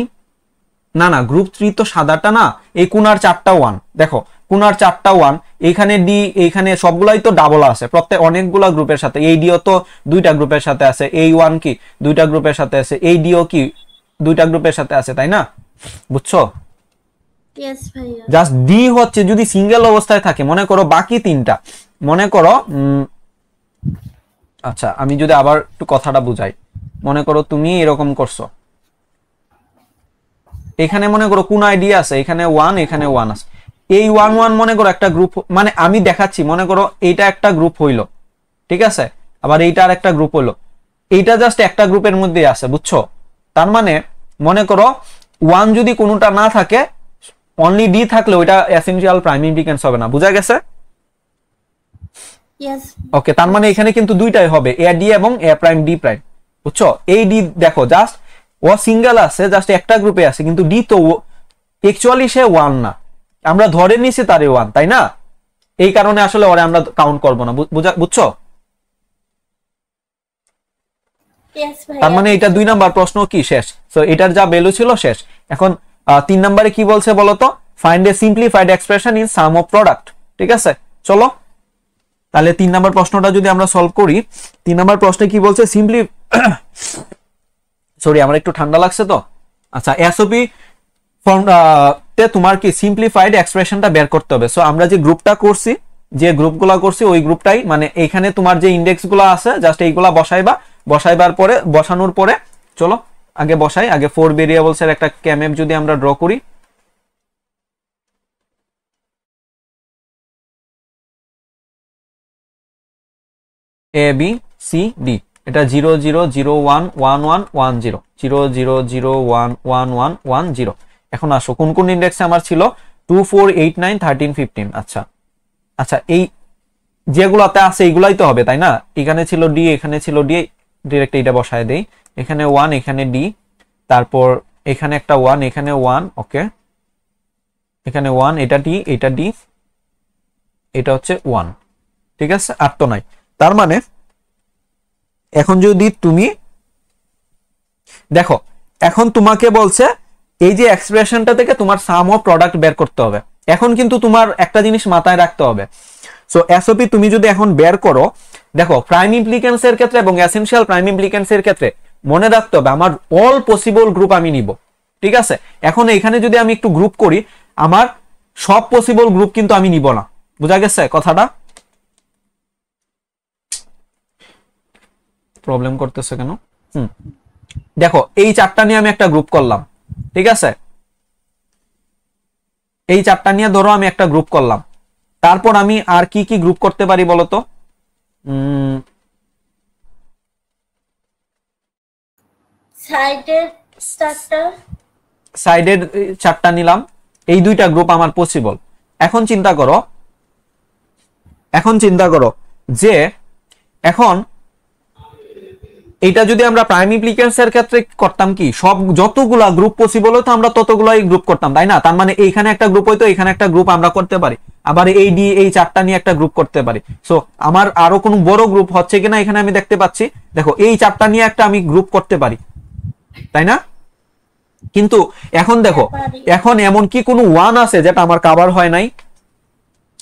না গ্রুপ 3 তো সাদাটা না, এই কোনার 4টা 1, দেখো কোনার 4টা 1, এইখানে ডি, এইখানে সবগুলাই তো ডাবল আছে প্রত্যেক অনেকগুলা গ্রুপের সাথে। এই ডিও তো দুইটা গ্রুপের সাথে আছে, এই 1 কি দুইটা গ্রুপের সাথে আছে, এই ডিও কি দুইটা গ্রুপের সাথে আছে, তাই না? বুঝছো? ইয়েস ভাইয়া। জাস্ট ডি হচ্ছে যদি সিঙ্গেল অবস্থায় থাকে, মনে করো বাকি তিনটা, মনে করো আচ্ছা আমি যদি আবার একটু কথাটা বুঝাই, মনে করো তুমি এরকম করছো, এখানে মনে করো কোন আইডি আছে, এখানে 1, এখানে 1 আছে, এই 1 মনে করো একটা গ্রুপ, মানে আমি দেখাচ্ছি, মনে করো এইটা একটা গ্রুপ হইলো, ঠিক আছে, আবার এইটা আর একটা গ্রুপ হইলো, এইটা জাস্ট একটা গ্রুপের মধ্যে আছে। বুঝছো? তার মানে মনে করো 1 যদি কোনোটা না থাকে, অনলি ডি থাকলে ওইটা এসেনশিয়াল প্রাইম ইমপ্লিকেন্স হবে না। বুঝা গেছে? ইয়েস। ওকে, তার মানে এখানে কিন্তু দুইটাই হবে, এ ডি এবং এ প্রাইম ডি প্রাইম। বুঝছো? এই ডি দেখো জাস্ট ও সিঙ্গেল আছে, জাস্ট একটা গ্রুপে আছে, কিন্তু ডি তো অ্যাকচুয়ালি সে 1 না, আমরা ধরে নিছি তারে 1, তাই না? এই কারণে আসলে ওরে আমরা কাউন্ট করব না। বুঝছো? ইয়েস ভাইয়া। তার মানে এটা 2 নাম্বার প্রশ্ন কি শেষ। সো এটার যা ভ্যালু ছিল শেষ। এখন 3 নম্বরে কি বলছে বলো তো? Find a simplified expression in some of product. ঠিক আছে, চলো তাহলে 3 নম্বর প্রশ্নটা যদি আমরা সলভ করি, 3 নম্বর প্রশ্নে কি বলছে? সিম্পলি সরি আমার একটু ঠান্ডা লাগছে তো। আচ্ছা, এসওপি ফর্ম তে তোমার কি সিম্পলিফাইড এক্সপ্রেশনটা বের করতে হবে। সো আমরা যে গ্রুপটা করছি, যে গ্রুপগুলো করছি ওই গ্রুপটাই, মানে এখানে তোমার যে ইনডেক্সগুলো আছে জাস্ট এইগুলা বসাইবা, বসাইবার পরে বসানোর পরে চলো আগে বসাই, আগে 4 ভেরিয়েবলস এর একটা কেএমএফ যদি আমরা ড্র করি। এ বি সি ডি, এটা 0 0 0 1 1 1 1 0 0 0 0 1 1 1 1 0। এখন আসো কোন কোন ইনডেক্সে আমার ছিল? 2 4 8 9 13 15। আচ্ছা আচ্ছা, এই যেগুলোতে আছে এইগুলাই তো হবে, তাই না? এখানে ছিল ডি, এখানে ছিল ডি, ডিরেক্ট এইটা বসায় দেই। এখানে 1, এখানে ডি, তারপর এখানে একটা 1, এখানে 1, ওকে, এখানে 1, এটা ডি, এটা ডি, এটা হচ্ছে 1। ঠিক আছে, আর তো নাই। তার মানে এখন যদি তুমি দেখো, এখন তোমাকে বলছে এই যে এক্সপ্রেশনটা থেকে তোমার সাম অফ প্রোডাক্ট বের করতে হবে। এখন কিন্তু তোমার একটা জিনিস মাথায় রাখতে হবে। সো এসওপি তুমি যদি এখন বের করো, দেখো প্রাইম ইমপ্লিকেন্স এর ক্ষেত্রে এবং এসেনশিয়াল প্রাইম ইমপ্লিকেন্স এর ক্ষেত্রে মনে রাখতে হবে আমার অল পসিবল গ্রুপ আমি নিব। ঠিক আছে, এখন এখানে যদি আমি একটু গ্রুপ করি, আমার সব পসিবল গ্রুপ কিন্তু আমি নিব না। বুঝা গেছে কথাটা? প্রবলেম করতেছে কেন? দেখো এই চারটা নিয়ে আমি একটা গ্রুপ করলাম, ঠিক আছে, এই চারটা নিয়ে ধরো আমি একটা গ্রুপ করলাম, তারপর আমি আর কি কি গ্রুপ করতে পারি বলতো? সাইডের চারটা নিলাম, এই দুইটা গ্রুপ আমার পসিবল। এখন চিন্তা করো যে এখন এটা যদি আমরা প্রাইম ইমপ্লিকেন্স এর ক্ষেত্রে করতাম কি, সব যতগুলা গ্রুপ পসিবল হতো আমরা ততগুলাই গ্রুপ করতাম, তাই না? তার মানে এইখানে একটা গ্রুপ হইতো, এখানে একটা গ্রুপ আমরা করতে পারি, আবার এই ডি এই চারটা নিয়ে একটা গ্রুপ করতে পারি। সো আমার আরো কোনো বড় গ্রুপ হচ্ছে কিনা এখানে আমি দেখতে পাচ্ছি। দেখো এই চারটা নিয়ে একটা আমি গ্রুপ করতে পারি, তাই না? কিন্তু এখন দেখো, এখন এমন কি কোনো 1 আছে যেটা আমার কভার হয় নাই?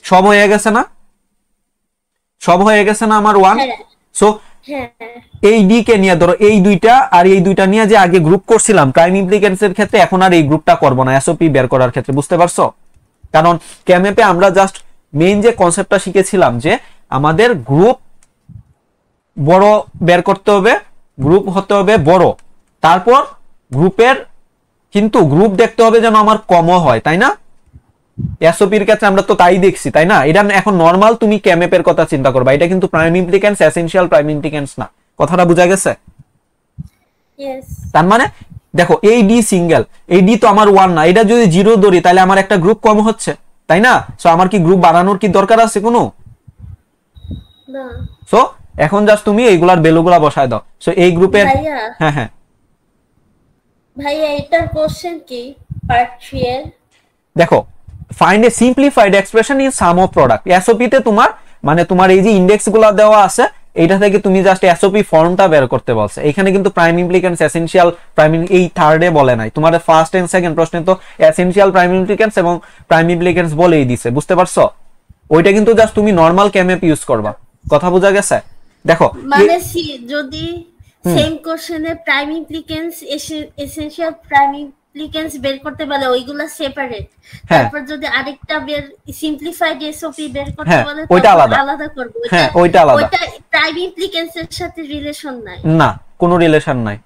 সব হয়ে গেছে না? সব হয়ে গেছে না আমার 1? সো এই ডি কে নিয়ে ধরো এই দুইটা আর এই দুইটা নিয়ে যে আগে গ্রুপ করছিলাম প্রাইম ইমপ্লিকেন্স এর ক্ষেত্রে, এখন আর এই গ্রুপটা করব না এসওপি বের করার ক্ষেত্রে। বুঝতে পারছো? কারণ কেএমএপে আমরা জাস্ট মেইন যে কনসেপ্টটা শিখেছিলাম যে আমাদের গ্রুপ বড় বের করতে হবে, গ্রুপ হতে হবে বড়, তারপর গ্রুপের কিন্তু গ্রুপ দেখতে হবে যেন আমার কমও হয়, তাই না? এসওপির ক্ষেত্রে আমরা তো তাই দেখছি, তাই না? এটা এখন নরমাল তুমি কেএমএপের কথা চিন্তা করবা, এটা কিন্তু প্রাইম ইমপ্লিকেন্স এসেনশিয়াল প্রাইম ইমপ্লিকেন্স না। কথাটা বোঝা গেছে? ইয়েস। তার মানে দেখো এই ডি সিঙ্গেল, এই ডি তো আমার 1 না, এটা যদি 0 ধরি তাহলে আমার একটা গ্রুপ কম হচ্ছে, তাই না? সো আমার কি গ্রুপ বাড়ানোর কি দরকার আছে কোনো? না। সো এখন জাস্ট তুমি এইগুলার ভ্যালুগুলা বসায় দাও। সো এই গ্রুপের ভাইয়া হ্যাঁ হ্যাঁ ভাইয়া এটার কোশ্চেন কি পার্ট 3 এর? দেখো, find a simplified expression in some of product. SOP তে তোমার মানে তোমার এই যে ইনডেক্স গুলা দেওয়া আছে, এইটা থেকে তুমি জাস্ট এসওপি ফর্মটা বের করতে বলছে। এখানে কিন্তু প্রাইম ইমপ্লিকেন্স এসেনশিয়াল প্রাইম এই থার্ডে বলে নাই, তোমাদের ফার্স্ট এন্ড সেকেন্ড প্রশ্নে তো এসেনশিয়াল প্রাইম ইমপ্লিকেন্স এবং প্রাইম ইমপ্লিকেন্স বলেই দিছে, বুঝতে পারছো? ওইটা কিন্তু জাস্ট তুমি নরমাল কেএমএপ ইউজ করবা। কথা বোঝা গেছে? দেখো মানে যদি সেম কোশ্চেনে প্রাইম ইমপ্লিকেন্স এসেনশিয়াল প্রাইম ইমপ্লিকেন্স বের করতে বলে ওইগুলা সেপারেট, হ্যাঁ তারপর যদি আরেকটা বের সিম্পলিফাইড এসওপি বের করতে হ্যাঁ বলে ওইটা তখন আলাদা, আলাদা করব। হ্যাঁ ওইটা আলাদা, ওইটা প্রাইম ইমপ্লিকেন্সের সাথে রিলেশন নাই। না কোনো রিলেশন নাই।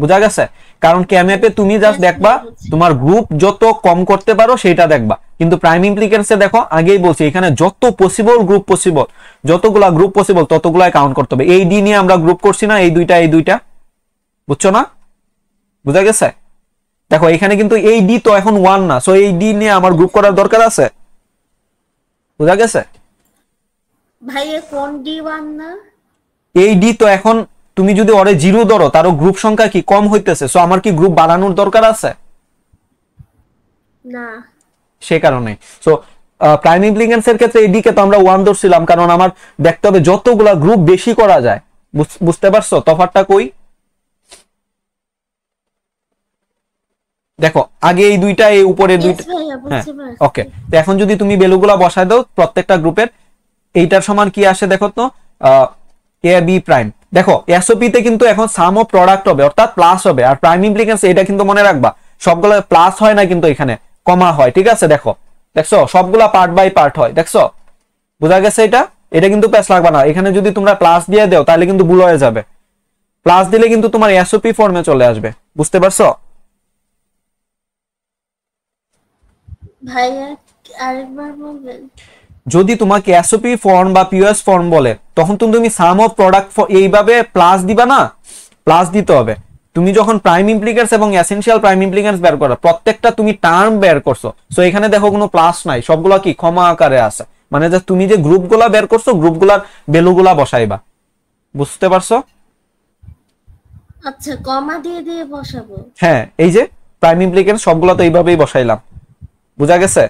বুঝা গেছে? কারণ কেএমএপে তুমি জাস্ট দেখবা তোমার গ্রুপ যত কম করতে পারো সেটা দেখবা, কিন্তু প্রাইম ইমপ্লিকেন্সে দেখো আগেই বলছি এখানে যত পসিবল গ্রুপ পসিবল, যতগুলা গ্রুপ পসিবল ততগুলাই কাউন্ট করতে হবে। এই ডি নিয়ে আমরা গ্রুপ করছি না, এই দুইটা, বুঝছো না? বুঝা গেছে? দেখো এখানে কিন্তু এই ডি তো এখন 1 না, সো এই ডি নিয়ে আমার গ্রুপ করার দরকার আছে। বুঝা গেছে? ভাইয়া কোন ডি1 না? এই ডি তো এখন তুমি যদি ওরে 0 ধরো তারও গ্রুপ সংখ্যা কি কম হইতেছে, সো আমার কি গ্রুপ বাড়ানোর দরকার আছে? না। সে কারণে সো প্রাইম ইমপ্লিকেন্স এর ক্ষেত্রে এই দিকে তো আমরা 1 ধরছিলাম, কারণ আমার দেখতে হবে যতগুলা গ্রুপ বেশি করা যায়। বুঝতে পারছো তফাৎটা কই? দেখো আগে এই দুইটা, এই উপরের দুইটা, হ্যাঁ ওকে। তো এখন যদি তুমি ভ্যালুগুলা বসায় দাও প্রত্যেকটা গ্রুপের, এইটার সমান কি আসে দেখো তো, এ বি প্রাইম। দেখো এসওপি তে কিন্তু এখন সাম অফ প্রোডাক্ট হবে, অর্থাৎ প্লাস হবে, আর প্রাইম ইমপ্লিকেন্স এটা কিন্তু মনে রাখবা সবগুলো প্লাস হয় না, কিন্তু এখানে কমা হয়, ঠিক আছে? দেখছো সবগুলা পার্ট বাই পার্ট হয়, দেখছো? বোঝা গেছে? এটা কিন্তু প্যাচ লাগবে না। এখানে যদি তোমরা প্লাস দিয়ে দাও তাহলে কিন্তু ভুল হয়ে যাবে, প্লাস দিলে কিন্তু তোমার এসওপি ফর্মে চলে আসবে, বুঝতে পারছো? ভাইয়া আরেকবার বলবেন? যদি তোমাকে এসওপি ফর্ম বা পিওএস ফর্ম বলে তখন তুমি সাম অফ প্রোডাক্ট এইভাবে প্লাস দিবা না, প্লাস দিতে হবে। তুমি যখন প্রাইম ইমপ্লিকেন্স এবং এসেনশিয়াল প্রাইম ইমপ্লিকেন্স বের করো, প্রত্যেকটা তুমি টার্ম বের করছো, সো এখানে দেখো কোনো প্লাস নাই, সবগুলো কি ক্ষমা আকারে আছে, মানে যে তুমি যে গ্রুপগুলা বের করছো গ্রুপগুলার ভ্যালুগুলা বসাইবা। বুঝতে পারছো? আচ্ছা কমা দিয়ে দিয়ে বসাবো? হ্যাঁ এই যে প্রাইম ইমপ্লিকেন্স সবগুলো তো এইভাবেই বসাইলাম। বুঝা গেছে?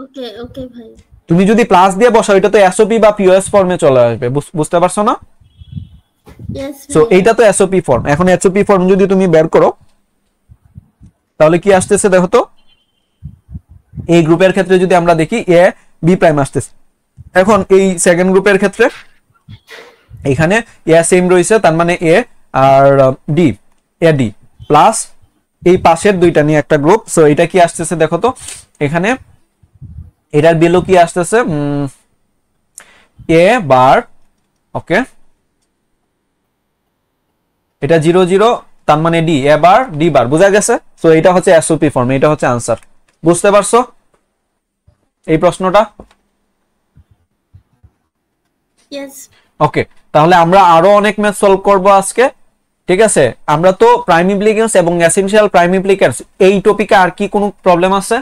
ওকে ওকে ভাই। তুমি যদি প্লাস দিয়ে বসাও এটা তো এসওপি বা পিওএস ফর্মে চলে আসবে, বুঝতে পারছো না? ইয়েস সো এইটা তো এসওপি ফর্ম। এখন এসওপি ফর্ম যদি তুমি বের করো তাহলে কি আসতেছে দেখো তো, এই গ্রুপের ক্ষেত্রে যদি আমরা দেখি এ বি প্রাইম আসতেছে। এখন এই সেকেন্ড গ্রুপের ক্ষেত্রে এখানে এ সেম রয়েছে, তার মানে এ আর ডি, এ ডি প্লাস এই পাশের দুইটা নিয়ে একটা গ্রুপ। সো এটা কি আসতেছে দেখো তো, এখানে এটার ভ্যালু কি আসতেছে, এ বার, ওকে এটা 0 0, তার মানে ডি, এ বার ডি বার। বুঝা গেছে? সো এটা হচ্ছে এসওপি ফর্ম, এটা হচ্ছে আনসার। বুঝতে পারছো এই প্রশ্নটা? ইয়েস। ওকে, তাহলে আমরা আরো অনেক ম্যাথ সলভ করব আজকে, ঠিক আছে? আমরা তো প্রাইম ইমপ্লিকেন্স এবং এসেনশিয়াল প্রাইম ইমপ্লিকেন্স এই টপিকে আর কি কোনো প্রবলেম আছে?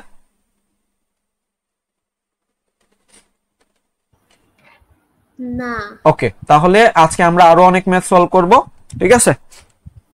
না। ওকে, তাহলে আজকে আমরা আরো অনেক ম্যাথ সলভ করব, ঠিক আছে?